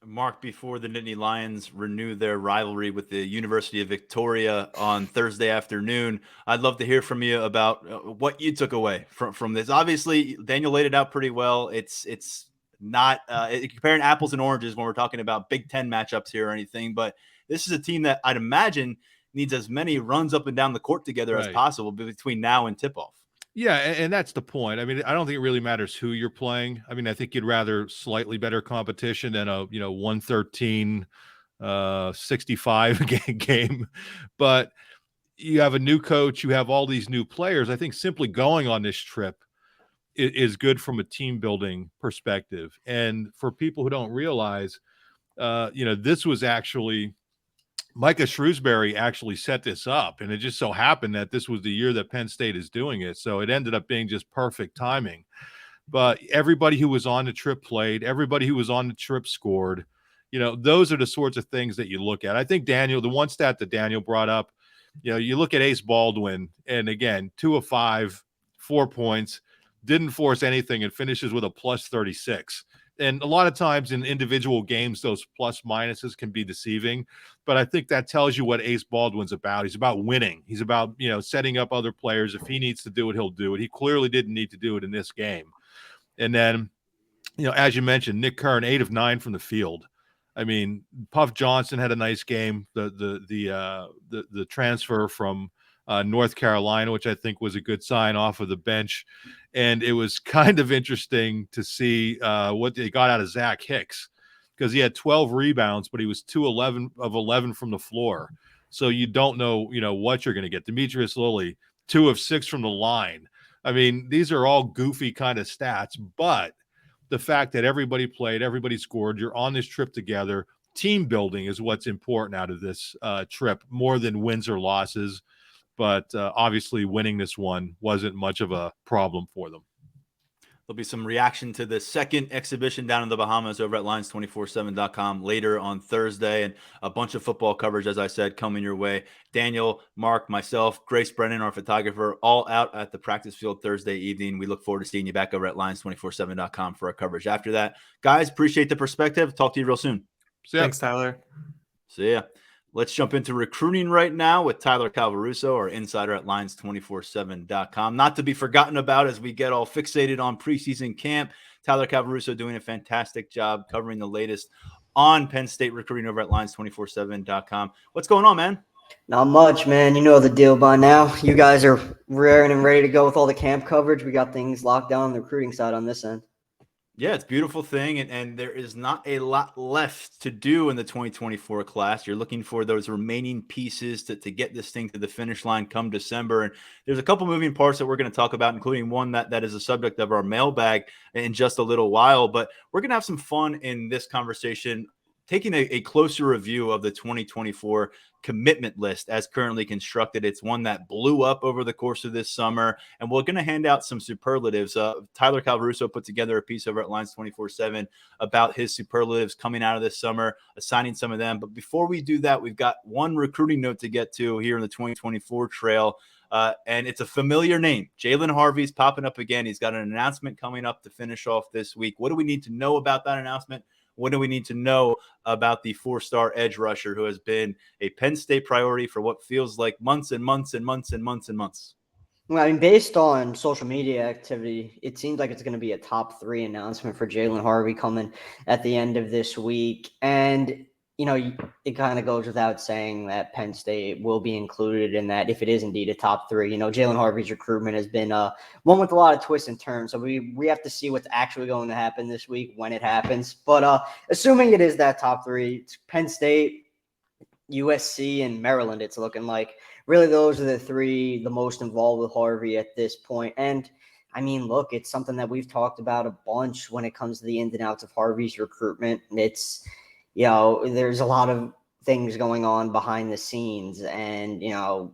Mark, before the Nittany Lions renew their rivalry with the University of Victoria on Thursday afternoon, I'd love to hear from you about what you took away from this. Obviously, Daniel laid it out pretty well. It's not comparing apples and oranges when we're talking about Big Ten matchups here or anything, but this is a team that I'd imagine needs as many runs up and down the court together as possible between now and tip-off. Yeah, and that's the point. I mean, I don't think it really matters who you're playing. I mean, I think you'd rather slightly better competition than a 113 65 game. But you have a new coach, you have all these new players. I think simply going on this trip is good from a team building perspective. And for people who don't realize, this was actually Micah Shrewsbury actually set this up, and it just so happened that this was the year that Penn State is doing it. So it ended up being just perfect timing. But everybody who was on the trip played. Everybody who was on the trip scored. Those are the sorts of things that you look at. I think Daniel, the one stat that Daniel brought up, you look at Ace Baldwin, and again, 2 of 5, 4 points, didn't force anything, and finishes with a +36. And a lot of times in individual games, those plus minuses can be deceiving. But I think that tells you what Ace Baldwin's about. He's about winning. He's about, setting up other players. If he needs to do it, he'll do it. He clearly didn't need to do it in this game. And then, as you mentioned, Nick Kern, 8 of 9 from the field. I mean, Puff Johnson had a nice game. The transfer from North Carolina, which I think was a good sign off of the bench. And it was kind of interesting to see what they got out of Zach Hicks, because he had 12 rebounds, but he was 2 of 11 from the floor. So you don't know, what you're going to get. Demetrius Lilly, 2 of 6 from the line. I mean, these are all goofy kind of stats, but the fact that everybody played, everybody scored, you're on this trip together. Team building is what's important out of this trip, more than wins or losses. But obviously winning this one wasn't much of a problem for them. There'll be some reaction to the second exhibition down in the Bahamas over at Lions247.com later on Thursday, and a bunch of football coverage, as I said, coming your way. Daniel, Mark, myself, Grace Brennan, our photographer, all out at the practice field Thursday evening. We look forward to seeing you back over at Lions247.com for our coverage after that. Guys, appreciate the perspective. Talk to you real soon. Thanks, Tyler. See ya. Let's jump into recruiting right now with Tyler Calvaruso, our insider at Lions247.com. Not to be forgotten about as we get all fixated on preseason camp. Tyler Calvaruso doing a fantastic job covering the latest on Penn State recruiting over at Lions247.com. What's going on, man? Not much, man. You know the deal by now. You guys are raring and ready to go with all the camp coverage. We got things locked down on the recruiting side on this end. Yeah, it's a beautiful thing, and there is not a lot left to do in the 2024 class. You're looking for those remaining pieces to get this thing to the finish line come December, and there's a couple moving parts that we're going to talk about, including one that is a subject of our mailbag in just a little while, but we're going to have some fun in this conversation, taking a closer review of the 2024 commitment list as currently constructed. It's one that blew up over the course of this summer, and we're going to hand out some superlatives. Tyler Calvaruso put together a piece over at Lions 24/7 about his superlatives coming out of this summer, assigning some of them. But before we do that, we've got one recruiting note to get to here in the 2024 trail. And it's a familiar name. Jalen Harvey's popping up again. He's got an announcement coming up to finish off this week. What do we need to know about that announcement? What do we need to know about the four-star edge rusher who has been a Penn State priority for what feels like months and months and months and months and months? Well, I mean, based on social media activity, it seems like it's going to be a top 3 announcement for Jalen Harvey coming at the end of this week. And, you know, it kind of goes without saying that Penn State will be included in that if it is indeed a top 3. You know, Jalen Harvey's recruitment has been one with a lot of twists and turns. So we have to see what's actually going to happen this week when it happens. But assuming it is that top 3, it's Penn State, USC, and Maryland, it's looking like. Really, those are the 3 the most involved with Harvey at this point. And, I mean, look, it's something that we've talked about a bunch when it comes to the ins and outs of Harvey's recruitment. It's, you know, there's a lot of things going on behind the scenes. And, you know,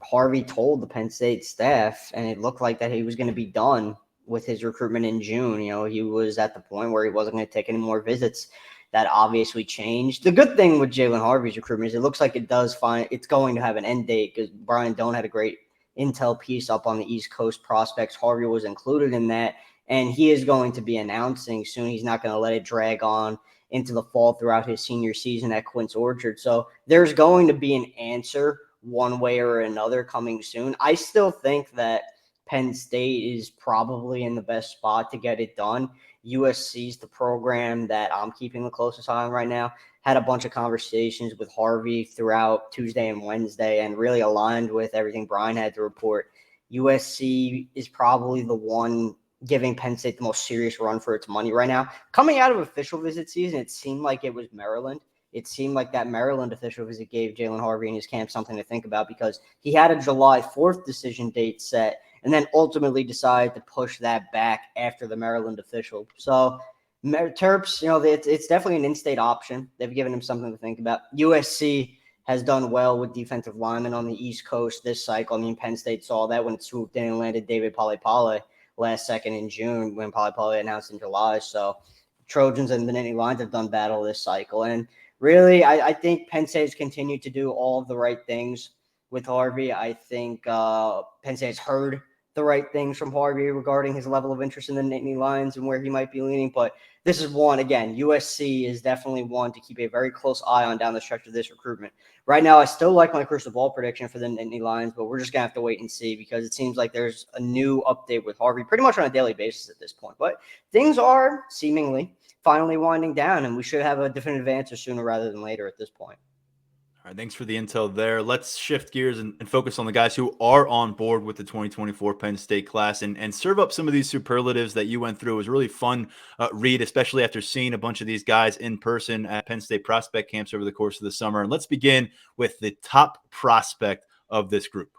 Harvey told the Penn State staff, and it looked like that he was going to be done with his recruitment in June. You know, he was at the point where he wasn't going to take any more visits. That obviously changed. The good thing with Jalen Harvey's recruitment is it looks like it's going to have an end date, because Brian Doan had a great intel piece up on the East Coast prospects. Harvey was included in that, and he is going to be announcing soon. He's not going to let it drag on into the fall throughout his senior season at Quince Orchard. So there's going to be an answer one way or another coming soon. I still think that Penn State is probably in the best spot to get it done. USC's the program that I'm keeping the closest eye on right now. Had a bunch of conversations with Harvey throughout Tuesday and Wednesday, and really aligned with everything Brian had to report. USC is probably the one giving Penn State the most serious run for its money right now. Coming out of official visit season, it seemed like it was Maryland. It seemed like that Maryland official visit gave Jalen Harvey and his camp something to think about, because he had a July 4th decision date set, and then ultimately decided to push that back after the Maryland official. So Terps, you know, it's definitely an in-state option. They've given him something to think about. USC has done well with defensive linemen on the East Coast this cycle. I mean, Penn State saw that when it swooped in and landed David Polypale last second in June, when Polypale announced in July. So Trojans and the Nittany Lions have done battle this cycle. And really, I think Penn State has continued to do all of the right things with Harvey. I think Penn State has heard the right things from Harvey regarding his level of interest in the Nittany Lions and where he might be leaning. But this is one, again, USC is definitely one to keep a very close eye on down the stretch of this recruitment. Right now, I still like my crystal ball prediction for the Nittany Lions, but we're just going to have to wait and see, because it seems like there's a new update with Harvey pretty much on a daily basis at this point. But things are seemingly finally winding down, and we should have a definitive answer sooner rather than later at this point. All right, thanks for the intel there. Let's shift gears and focus on the guys who are on board with the 2024 Penn State class and serve up some of these superlatives that you went through. It was a really fun read, especially after seeing a bunch of these guys in person at Penn State prospect camps over the course of the summer. And let's begin with the top prospect of this group.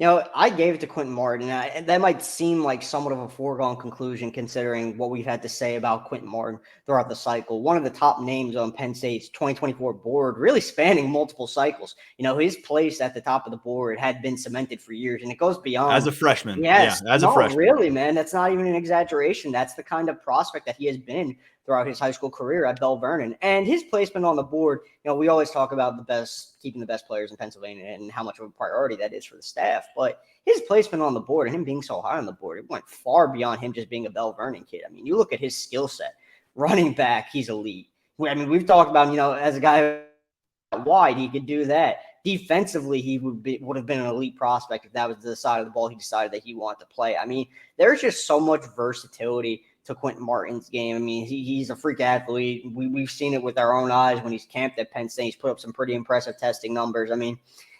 I gave it to Quentin Martin. And that might seem like somewhat of a foregone conclusion considering what we've had to say about Quentin Martin throughout the cycle. One of the top names on Penn State's 2024 board, really spanning multiple cycles. His place at the top of the board had been cemented for years, and it goes beyond. As a freshman. Yes. Yeah, as a freshman. Really, man. That's not even an exaggeration. That's the kind of prospect that he has been throughout his high school career at Bell Vernon. And his placement on the board, we always talk about keeping the best players in Pennsylvania and how much of a priority that is for the staff. But his placement on the board and him being so high on the board, it went far beyond him just being a Bell Vernon kid. I mean, you look at his skill set. Running back, he's elite. We've talked about, as a guy wide, he could do that. Defensively, he would have been an elite prospect if that was the side of the ball he decided that he wanted to play. I mean, there's just so much versatility to Quentin Martin's game. I mean, he's a freak athlete. We've seen it with our own eyes when he's camped at Penn State. He's put up some pretty impressive testing numbers. I mean,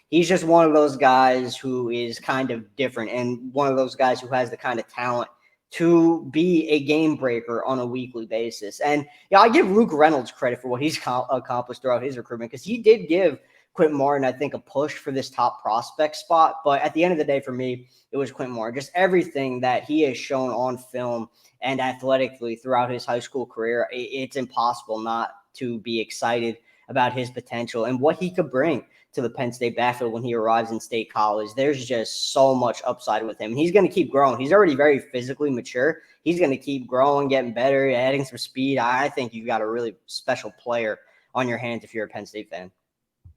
he's just one of those guys who is kind of different and one of those guys who has the kind of talent to be a game breaker on a weekly basis. And I give Luke Reynolds credit for what he's accomplished throughout his recruitment, because he did give Quentin Martin, I think, a push for this top prospect spot. But at the end of the day, for me, it was Quentin Martin. Just everything that he has shown on film and athletically throughout his high school career, it's impossible not to be excited about his potential and what he could bring to the Penn State backfield when he arrives in State College. There's just so much upside with him. He's going to keep growing. He's already very physically mature. He's going to keep growing, getting better, adding some speed. I think you've got a really special player on your hands if you're a Penn State fan.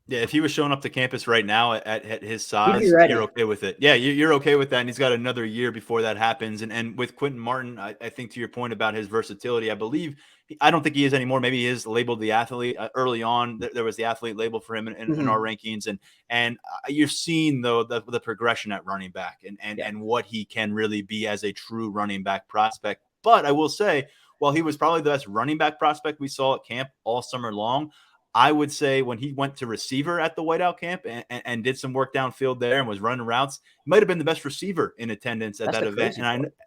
Yeah, if he was showing up to campus right now at his size, you're okay with it. Yeah, you're okay with that. And he's got another year before that happens. And with Quentin Martin, I think to your point about his versatility, I don't think he is anymore. Maybe he is labeled the athlete early on. There was the athlete label for him in our rankings. And you're seeing, though, the progression at running back and what he can really be as a true running back prospect. But I will say, while he was probably the best running back prospect we saw at camp all summer long, I would say when he went to receiver at the Whiteout camp and did some work downfield there and was running routes, he might have been the best receiver in attendance at that event.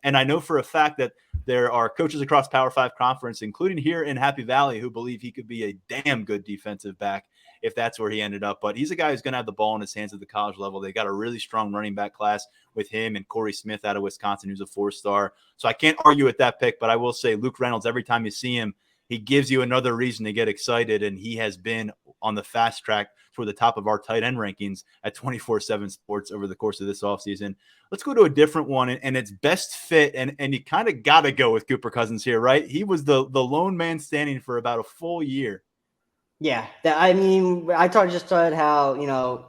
And I know for a fact that there are coaches across Power 5 Conference, including here in Happy Valley, who believe he could be a damn good defensive back if that's where he ended up. But he's a guy who's going to have the ball in his hands at the college level. They got a really strong running back class with him and Corey Smith out of Wisconsin, who's a 4-star. So I can't argue with that pick, but I will say Luke Reynolds, every time you see him, he gives you another reason to get excited, and he has been on the fast track for the top of our tight end rankings at 24/7 Sports over the course of this offseason. Let's go to a different one, and it's best fit, and you kind of got to go with Cooper Cousins here, right? He was the lone man standing for about a full year. Yeah, I just thought how,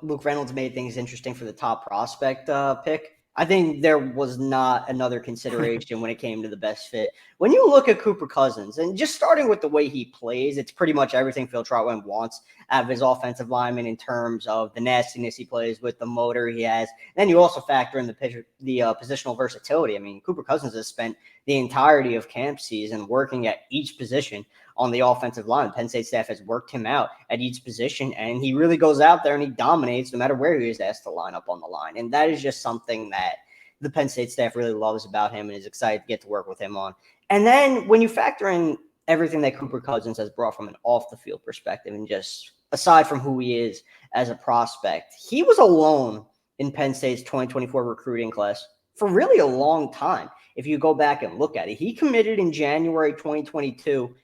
Luke Reynolds made things interesting for the top prospect pick. I think there was not another consideration when it came to the best fit. When you look at Cooper Cousins, and just starting with the way he plays, it's pretty much everything Phil Trotwell wants out of his offensive lineman in terms of the nastiness he plays with, the motor he has. And then you also factor in the positional versatility. I mean, Cooper Cousins has spent the entirety of camp season working at each position on the offensive line. Penn State staff has worked him out at each position, and he really goes out there and he dominates no matter where he is asked to line up on the line. And that is just something that the Penn State staff really loves about him and is excited to get to work with him on. And then when you factor in everything that Cooper Cousins has brought from an off-the-field perspective, and just aside from who he is as a prospect, he was alone in Penn State's 2024 recruiting class for really a long time. If you go back and look at it, he committed in January 2022,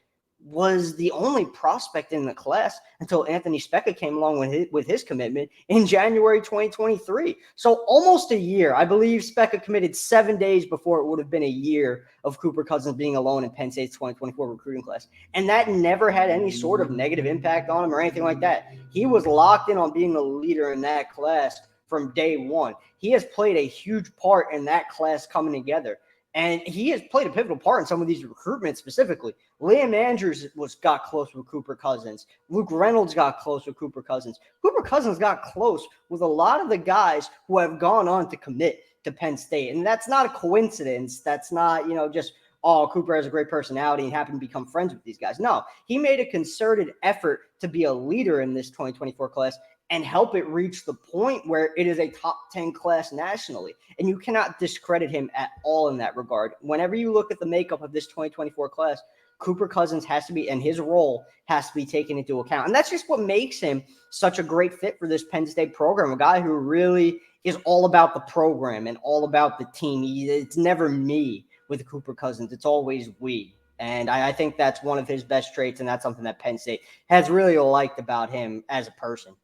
was the only prospect in the class until Anthony Specca came along with his commitment in January 2023. So almost a year. I believe Specca committed 7 days before it would have been a year of Cooper Cousins being alone in Penn State's 2024 recruiting class. And that never had any sort of negative impact on him or anything like that. He was locked in on being the leader in that class from day one. He has played a huge part in that class coming together. And he has played a pivotal part in some of these recruitments specifically. Liam Andrews got close with Cooper Cousins. Luke Reynolds got close with Cooper Cousins. Cooper Cousins got close with a lot of the guys who have gone on to commit to Penn State. And that's not a coincidence. That's not, just, Cooper has a great personality and happened to become friends with these guys. No, he made a concerted effort to be a leader in this 2024 class and help it reach the point where it is a top 10 class nationally. And you cannot discredit him at all in that regard. Whenever you look at the makeup of this 2024 class, Cooper Cousins has to be, and his role has to be taken into account. And that's just what makes him such a great fit for this Penn State program, a guy who really is all about the program and all about the team. It's never me with Cooper Cousins. It's always we. And I think that's one of his best traits, and that's something that Penn State has really liked about him as a person.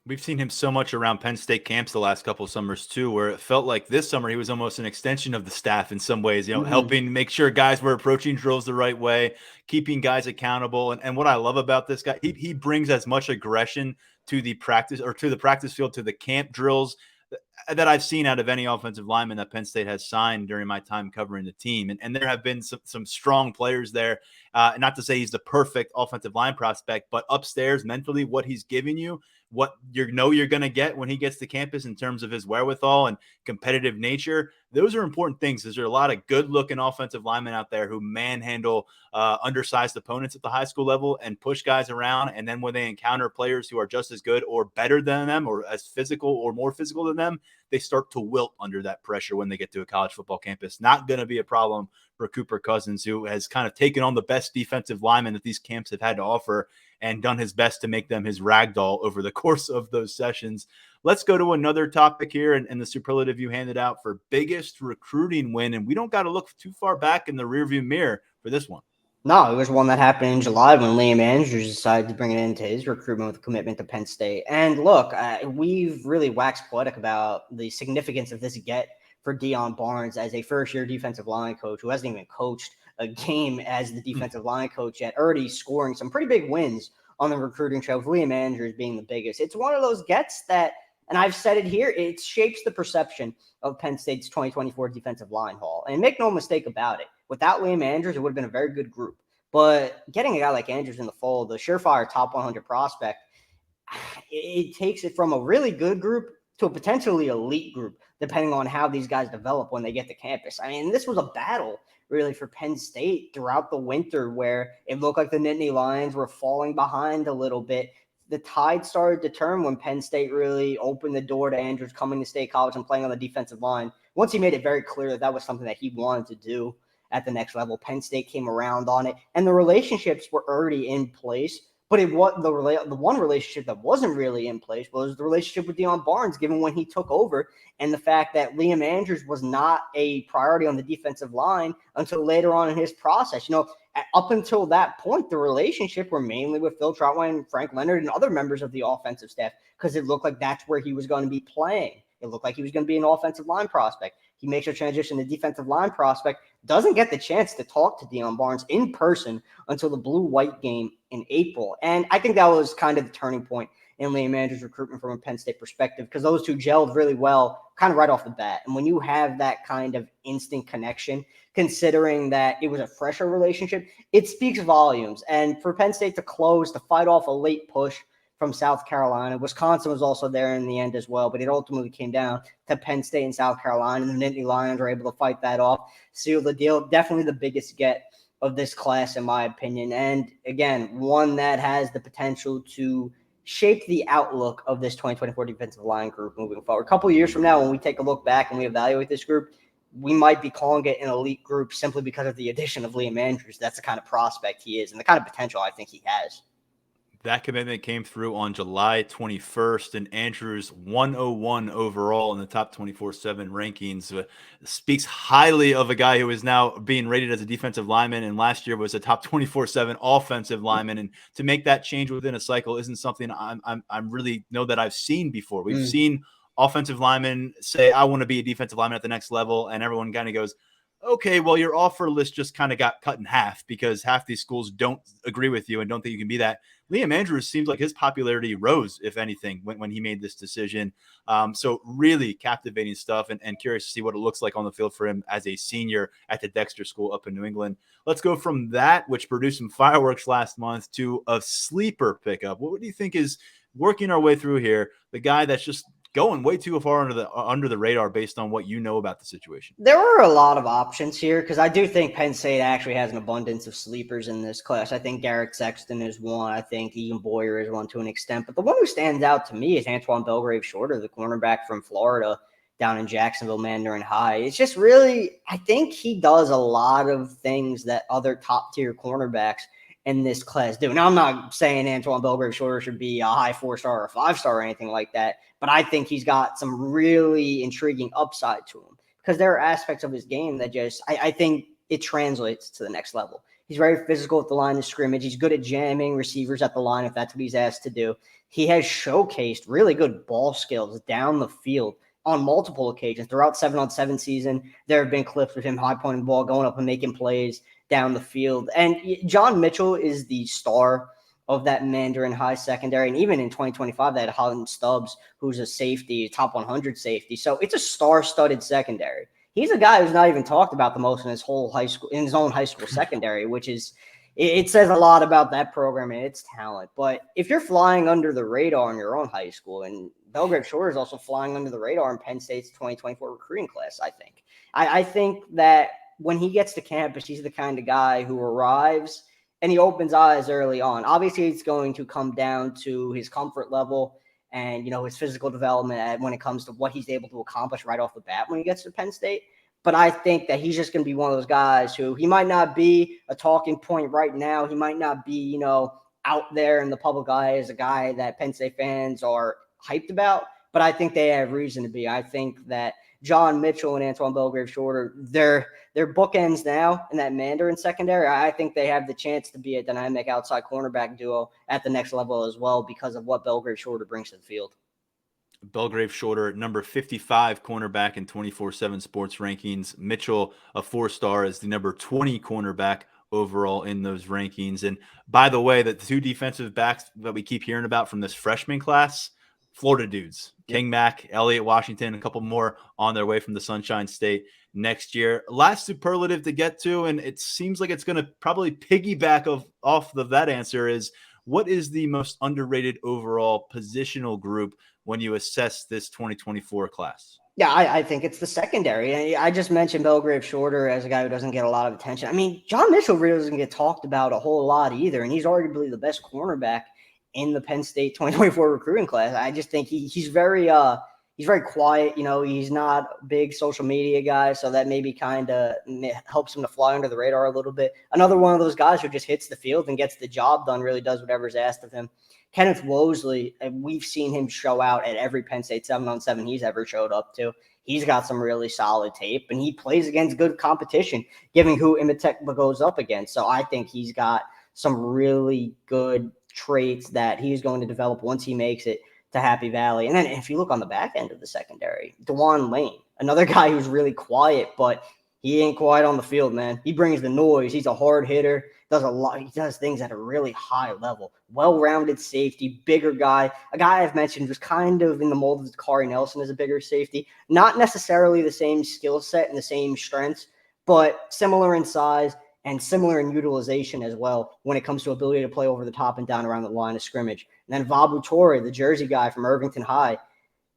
We've seen him so much around Penn State camps the last couple of summers too, where it felt like this summer he was almost an extension of the staff in some ways, helping make sure guys were approaching drills the right way, keeping guys accountable. And what I love about this guy, he brings as much aggression to the practice field, to the camp drills that I've seen out of any offensive lineman that Penn State has signed during my time covering the team. And there have been some strong players there. Not to say he's the perfect offensive line prospect, but upstairs mentally, what he's giving you, what you're going to get when he gets to campus in terms of his wherewithal and competitive nature. Those are important things. There's a lot of good looking offensive linemen out there who manhandle undersized opponents at the high school level and push guys around. And then when they encounter players who are just as good or better than them or as physical or more physical than them, they start to wilt under that pressure when they get to a college football campus. Not going to be a problem for Cooper Cousins, who has kind of taken on the best defensive linemen that these camps have had to offer and done his best to make them his ragdoll over the course of those sessions. Let's go to another topic here and the superlative you handed out for biggest recruiting win. And we don't got to look too far back in the rearview mirror for this one. No, it was one that happened in July when Liam Andrews decided to bring it into his recruitment with a commitment to Penn State. And look, we've really waxed poetic about the significance of this get for Deion Barnes as a first-year defensive line coach who hasn't even coached a game as the defensive line coach yet, already scoring some pretty big wins on the recruiting trail, with Liam Andrews being the biggest. It's one of those gets that, and I've said it here, it shapes the perception of Penn State's 2024 defensive line haul. And make no mistake about it, without Liam Andrews, it would have been a very good group. But getting a guy like Andrews in the fold, the surefire top 100 prospect, it takes it from a really good group to a potentially elite group, depending on how these guys develop when they get to campus. I mean, this was a battle really for Penn State throughout the winter where it looked like the Nittany Lions were falling behind a little bit. The tide started to turn when Penn State really opened the door to Andrews coming to State College and playing on the defensive line. Once he made it very clear that that was something that he wanted to do at the next level, Penn State came around on it, and the relationships were already in place. But it was the one relationship that wasn't really in place was the relationship with Deion Barnes, given when he took over, and the fact that Liam Andrews was not a priority on the defensive line until later on in his process. Up until that point, the relationship were mainly with Phil Trautwein, Frank Leonard, and other members of the offensive staff because it looked like that's where he was going to be playing. It looked like he was going to be an offensive line prospect. He makes a transition to defensive line prospect, doesn't get the chance to talk to Deion Barnes in person until the blue-white game in April. And I think that was kind of the turning point in Liam Andrews' recruitment from a Penn State perspective because those two gelled really well kind of right off the bat. And when you have that kind of instant connection, considering that it was a fresher relationship, it speaks volumes. And for Penn State to close, to fight off a late push from South Carolina. Wisconsin was also there in the end as well, but it ultimately came down to Penn State and South Carolina, and the Nittany Lions were able to fight that off, seal the deal. Definitely the biggest get of this class, in my opinion. And again, one that has the potential to shape the outlook of this 2024 defensive line group moving forward. A couple of years from now, when we take a look back and we evaluate this group, we might be calling it an elite group simply because of the addition of Liam Andrews. That's the kind of prospect he is and the kind of potential I think he has. That commitment came through on July 21st, and Andrews 101 overall in the top 24/7 rankings. Speaks highly of a guy who is now being rated as a defensive lineman, and last year was a top 24/7 offensive lineman. And to make that change within a cycle isn't something I'm really know that I've seen before. We've seen offensive linemen say, "I want to be a defensive lineman at the next level," and everyone kind of goes, okay, well, your offer list just kind of got cut in half because half these schools don't agree with you and don't think you can be that. Liam Andrews seems like his popularity rose, if anything, when he made this decision. So really captivating stuff and curious to see what it looks like on the field for him as a senior at the Dexter School up in New England. Let's go from that, which produced some fireworks last month, to a sleeper pickup. What do you think is working our way through here? The guy that's just going way too far under the radar based on what you know about the situation. There were a lot of options here because I do think Penn State actually has an abundance of sleepers in this class. I think Garrett Sexton is one. I think Ian Boyer is one to an extent. But the one who stands out to me is Antoine Belgrave-Shorter, the cornerback from Florida down in Jacksonville, Mandarin High. It's just really, I think he does a lot of things that other top-tier cornerbacks in this class do. Now, I'm not saying Antoine Belgrave-Shorter should be a high 4-star or a 5-star or anything like that, but I think he's got some really intriguing upside to him because there are aspects of his game that just I think it translates to the next level. He's very physical at the line of scrimmage. He's good at jamming receivers at the line if that's what he's asked to do. He has showcased really good ball skills down the field on multiple occasions. Throughout 7-on-7 season, there have been clips of him high-pointing the ball, going up and making plays down the field. And John Mitchell is the star of that Mandarin High secondary. And even in 2025, they had Holland Stubbs, who's a safety, top 100 safety. So it's a star-studded secondary. He's a guy who's not even talked about the most in his whole high school, in his own high school secondary, which is, it says a lot about that program and its talent. But if you're flying under the radar in your own high school, and Belgrave-Shorter is also flying under the radar in Penn State's 2024 recruiting class, I think. I think that when he gets to campus, he's the kind of guy who arrives and he opens eyes early on. Obviously, it's going to come down to his comfort level and, his physical development when it comes to what he's able to accomplish right off the bat when he gets to Penn State. But I think that he's just going to be one of those guys who he might not be a talking point right now. He might not be, out there in the public eye as a guy that Penn State fans are hyped about, but I think they have reason to be. I think that John Mitchell and Antoine Belgrave-Shorter, they're bookends now in that Mandarin secondary. I think they have the chance to be a dynamic outside cornerback duo at the next level as well because of what Belgrave-Shorter brings to the field. Belgrave-Shorter, number 55 cornerback in 24/7 Sports rankings. Mitchell, a 4-star, is the number 20 cornerback overall in those rankings. And by the way, the two defensive backs that we keep hearing about from this freshman class, Florida dudes, King Mack, Elliott Washington, a couple more on their way from the Sunshine State next year. Last superlative to get to, and it seems like it's going to probably piggyback off of that answer, is what is the most underrated overall positional group when you assess this 2024 class? Yeah, I think it's the secondary. I just mentioned Belgrave-Shorter as a guy who doesn't get a lot of attention. I mean, John Mitchell really doesn't get talked about a whole lot either, and he's arguably the best cornerback in the Penn State 2024 recruiting class. I just think he's very quiet. He's not a big social media guy, so that maybe kind of helps him to fly under the radar a little bit. Another one of those guys who just hits the field and gets the job done, really does whatever's asked of him. Kenneth Wosley, and we've seen him show out at every Penn State 7-on-7 he's ever showed up to. He's got some really solid tape, and he plays against good competition, given who Imotech goes up against. So I think he's got some really good traits that he's going to develop once he makes it to Happy Valley. And then if you look on the back end of the secondary, DeJuan Lane, another guy who's really quiet, but he ain't quiet on the field, man. He brings the noise. He's a hard hitter. Does a lot. He does things at a really high level. Well-rounded safety, bigger guy. A guy I've mentioned was kind of in the mold of Kari Nelson as a bigger safety. Not necessarily the same skill set and the same strengths, but similar in size and similar in utilization as well when it comes to ability to play over the top and down around the line of scrimmage. And then Vabu Torre, the Jersey guy from Irvington High,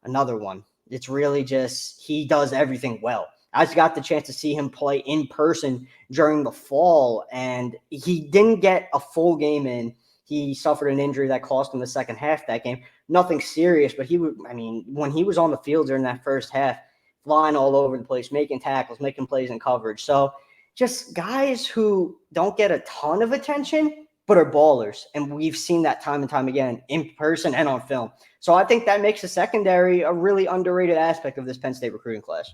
another one. It's really just he does everything well. I just got the chance to see him play in person during the fall, and he didn't get a full game in. He suffered an injury that cost him the second half of that game. Nothing serious, but when he was on the field during that first half, flying all over the place, making tackles, making plays in coverage. So just guys who don't get a ton of attention, but are ballers. And we've seen that time and time again in person and on film. So I think that makes the secondary a really underrated aspect of this Penn State recruiting class.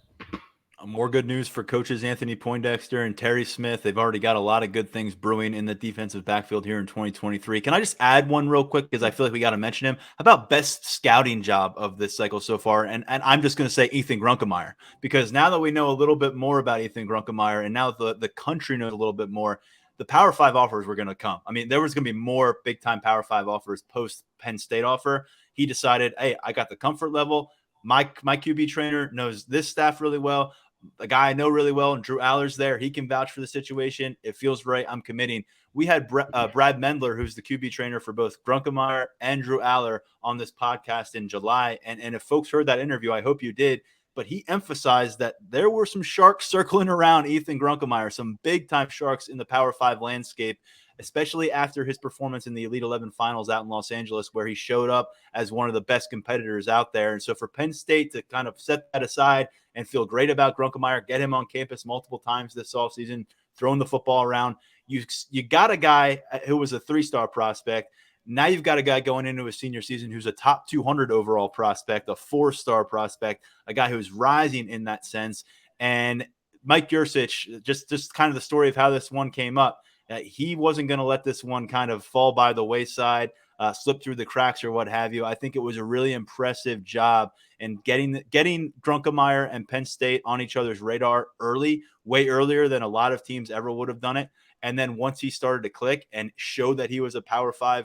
More good news for coaches Anthony Poindexter and Terry Smith. They've already got a lot of good things brewing in the defensive backfield here in 2023. Can I just add one real quick because I feel like we got to mention him? How about best scouting job of this cycle so far? And I'm just going to say Ethan Grunkemeyer, because now that we know a little bit more about Ethan Grunkemeyer and now the country knows a little bit more, the Power 5 offers were going to come. I mean, there was going to be more big-time Power 5 offers post-Penn State offer. He decided, hey, I got the comfort level. My QB trainer knows this staff really well. The guy I know really well, and Drew Aller's there. He can vouch for the situation. It feels right. I'm committing. We had Brad Mendler, who's the QB trainer for both Grunkemeyer and Drew Aller, on this podcast in July. And if folks heard that interview, I hope you did. But he emphasized that there were some sharks circling around Ethan Grunkemeyer, some big-time sharks in the Power 5 landscape, especially after his performance in the Elite 11 finals out in Los Angeles, where he showed up as one of the best competitors out there. And so for Penn State to kind of set that aside and feel great about Grunkemeyer, get him on campus multiple times this offseason, throwing the football around, You got a guy who was a 3-star prospect. Now you've got a guy going into his senior season who's a top 200 overall prospect, a 4-star prospect, a guy who's rising in that sense. And Mike Yursich, just kind of the story of how this one came up. He wasn't going to let this one kind of fall by the wayside, slip through the cracks or what have you. I think it was a really impressive job in getting Grunkemeyer and Penn State on each other's radar early, way earlier than a lot of teams ever would have done it. And then once he started to click and show that he was a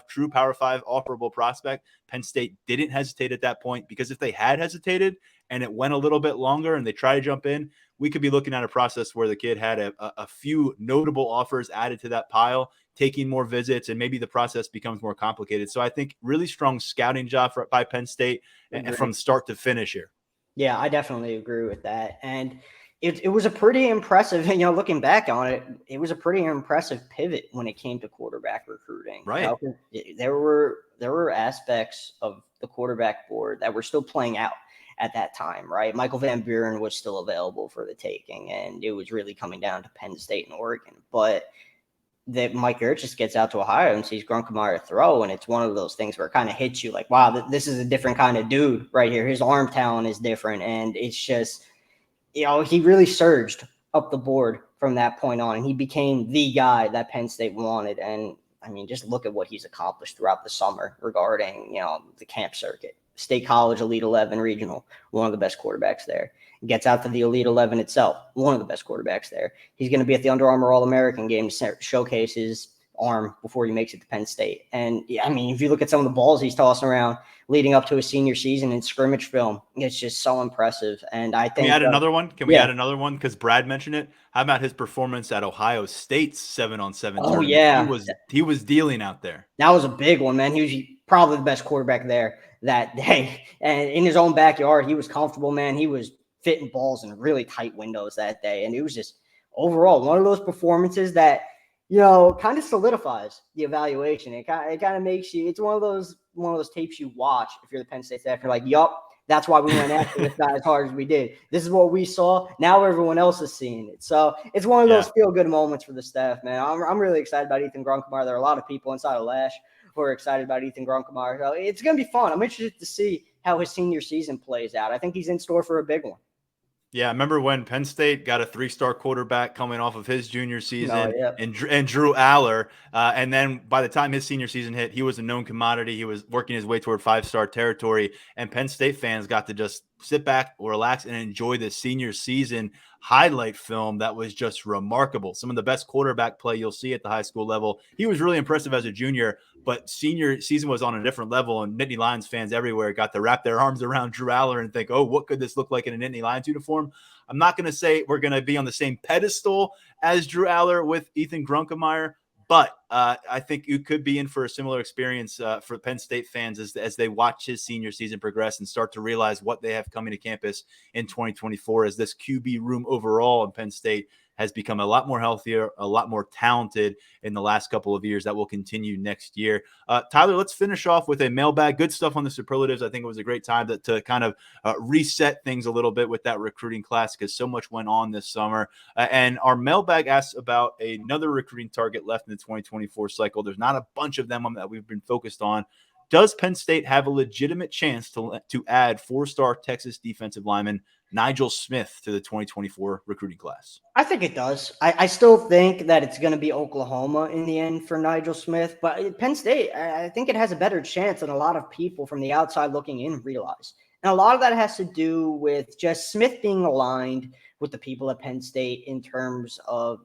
true Power 5 offerable prospect, Penn State didn't hesitate at that point, because if they had hesitated and it went a little bit longer and they try to jump in, we could be looking at a process where the kid had a few notable offers added to that pile, taking more visits, and maybe the process becomes more complicated. So I think really strong scouting job by Penn State and from start to finish here. Yeah, I definitely agree with that. And it was a pretty impressive, looking back on it, it was a pretty impressive pivot when it came to quarterback recruiting. Right. There were aspects of the quarterback board that were still playing out at that time, right? Michael Van Buren was still available for the taking, and it was really coming down to Penn State and Oregon. But that Mike Yurchis gets out to Ohio and sees Grunkemeyer throw, and it's one of those things where it kind of hits you like, wow, this is a different kind of dude right here. His arm talent is different, and it's just, he really surged up the board from that point on, and he became the guy that Penn State wanted. And I mean, just look at what he's accomplished throughout the summer regarding, the camp circuit. State College, Elite 11 regional, one of the best quarterbacks there. Gets out to the Elite 11 itself, one of the best quarterbacks there. He's going to be at the Under Armour All-American game to showcase his arm before he makes it to Penn State. And I mean, if you look at some of the balls he's tossing around leading up to his senior season in scrimmage film, it's just so impressive. And I think Can we add another one? Can we add another one? Because Brad mentioned it. How about his performance at Ohio State's 7-on-7 Oh, tournament? yeah. He was dealing out there. That was a big one, man. He was probably the best quarterback there that day. And in his own backyard, he was comfortable, man. He was fitting balls in really tight windows that day. And it was just overall one of those performances that, kind of solidifies the evaluation. It kind of makes you, it's one of those tapes you watch if you're the Penn State staff. You're like, yup, that's why we went after this guy as hard as we did. This is what we saw. Now everyone else is seeing it. So it's one of those feel-good moments for the staff, man. I'm really excited about Ethan Grunkemeyer. There are a lot of people inside of Lash who are excited about Ethan Grunkemeyer. So it's going to be fun. I'm interested to see how his senior season plays out. I think he's in store for a big one. Yeah, I remember when Penn State got a 3-star quarterback coming off of his junior season and Drew Aller. And then by the time his senior season hit, he was a known commodity. He was working his way toward 5-star territory. And Penn State fans got to just sit back, relax, and enjoy the senior season highlight film that was just remarkable. Some of the best quarterback play you'll see at the high school level. He was really impressive as a junior, but senior season was on a different level, and Nittany Lions fans everywhere got to wrap their arms around Drew Aller and think, oh, what could this look like in a Nittany Lions uniform? I'm not going to say we're going to be on the same pedestal as Drew Aller with Ethan Grunkemeyer, but I think you could be in for a similar experience for Penn State fans as they watch his senior season progress and start to realize what they have coming to campus in 2024, as this QB room overall in Penn State has become a lot more healthier, a lot more talented in the last couple of years. That will continue next year. Tyler, let's finish off with a mailbag. Good stuff on the superlatives. I think it was a great time to kind of reset things a little bit with that recruiting class, because so much went on this summer. And our mailbag asks about another recruiting target left in the 2024 cycle. There's not a bunch of them that we've been focused on. Does Penn State have a legitimate chance to add 4-star Texas defensive lineman Nigel Smith to the 2024 recruiting class? I think it does. I still think that it's going to be Oklahoma in the end for Nigel Smith, but Penn State, I think it has a better chance than a lot of people from the outside looking in realize. And a lot of that has to do with just Smith being aligned with the people at Penn State in terms of,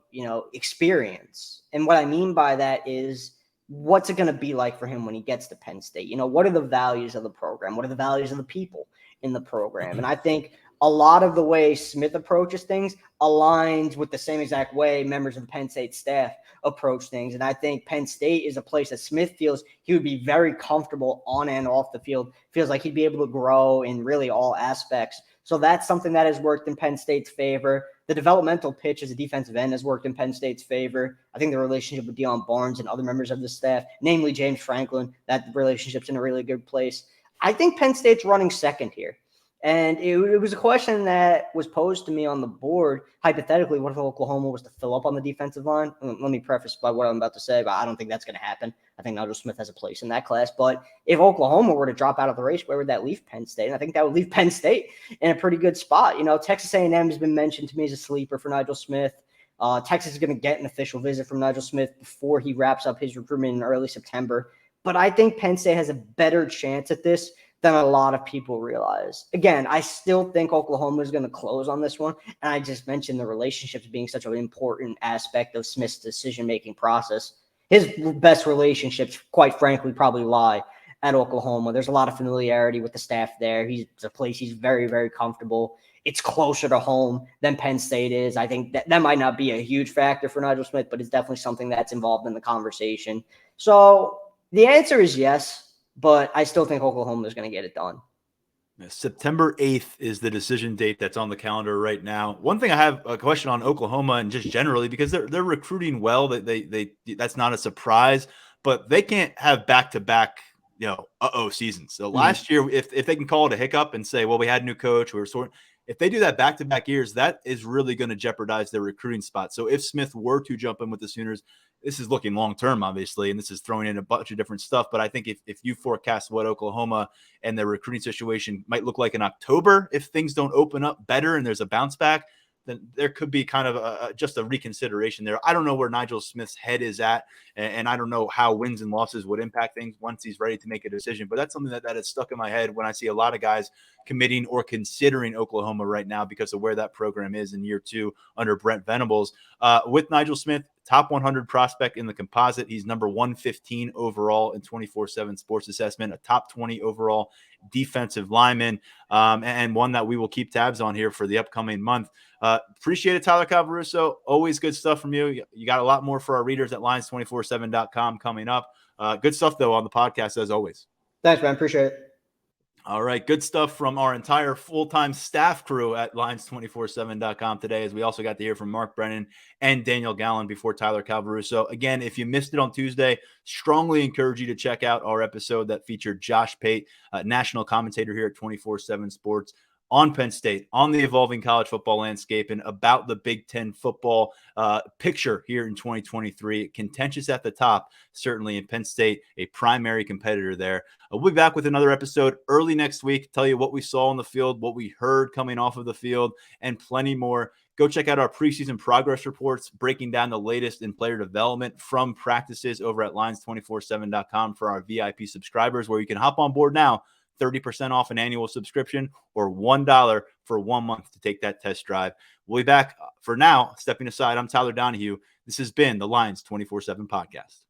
experience. And what I mean by that is, what's it going to be like for him when he gets to Penn State? What are the values of the program? What are the values of the people in the program? And I think a lot of the way Smith approaches things aligns with the same exact way members of the Penn State staff approach things. And I think Penn State is a place that Smith feels he would be very comfortable on and off the field, feels like he'd be able to grow in really all aspects. So that's something that has worked in Penn State's favor. The developmental pitch as a defensive end has worked in Penn State's favor. I think the relationship with Deion Barnes and other members of the staff, namely James Franklin, that relationship's in a really good place. I think Penn State's running second here. And it was a question that was posed to me on the board. Hypothetically, what if Oklahoma was to fill up on the defensive line? Let me preface by what I'm about to say, but I don't think that's going to happen. I think Nigel Smith has a place in that class. But if Oklahoma were to drop out of the race, where would that leave Penn State? And I think that would leave Penn State in a pretty good spot. You know, Texas A&M has been mentioned to me as a sleeper for Nigel Smith. Texas is going to get an official visit from Nigel Smith before he wraps up his recruitment in early September. But I think Penn State has a better chance at this than a lot of people realize. Again, I still think Oklahoma is going to close on this one. And I just mentioned the relationships being such an important aspect of Smith's decision-making process. His best relationships, quite frankly, probably lie at Oklahoma. There's a lot of familiarity with the staff there. It's a place he's very, very comfortable. It's closer to home than Penn State is. I think that might not be a huge factor for Nigel Smith, but it's definitely something that's involved in the conversation. So the answer is yes. But I still think Oklahoma is going to get it done. September 8th is the decision date that's on the calendar right now. One thing I have a question on Oklahoma and just generally, because they're recruiting well, that that's not a surprise, but they can't have back-to-back, seasons. So last year, if they can call it a hiccup and say, well, we had a new coach, we were sorting. If they do that back-to-back years, that is really going to jeopardize their recruiting spot. So if Smith were to jump in with the Sooners, this is looking long-term, obviously, and this is throwing in a bunch of different stuff. But I think if you forecast what Oklahoma and their recruiting situation might look like in October, if things don't open up better and there's a bounce back, then there could be kind of just a reconsideration there. I don't know where Nigel Smith's head is at, and I don't know how wins and losses would impact things once he's ready to make a decision. But that's something that has stuck in my head when I see a lot of guys committing or considering Oklahoma right now because of where that program is in year 2 under Brent Venables. With Nigel Smith, top 100 prospect in the composite. He's number 115 overall in 24/7 Sports Assessment, a top 20 overall defensive lineman, and one that we will keep tabs on here for the upcoming month. Appreciate it, Tyler Calvaruso. Always good stuff from you. You got a lot more for our readers at Lions247.com coming up. Good stuff, though, on the podcast, as always. Thanks, man. Appreciate it. All right. Good stuff from our entire full-time staff crew at Lions247.com today, as we also got to hear from Mark Brennan and Daniel Gallen before Tyler Calvaruso. Again, if you missed it on Tuesday, strongly encourage you to check out our episode that featured Josh Pate, national commentator here at 24/7 Sports, on Penn State, on the evolving college football landscape, and about the Big Ten football picture here in 2023. Contentious at the top, certainly, in Penn State, a primary competitor there. We'll be back with another episode early next week, tell you what we saw on the field, what we heard coming off of the field, and plenty more. Go check out our preseason progress reports, breaking down the latest in player development from practices over at Lions247.com for our VIP subscribers, where you can hop on board now. 30% off an annual subscription or $1 for 1 month to take that test drive. We'll be back. For now, stepping aside, I'm Tyler Donahue. This has been the Lions 24/7 podcast.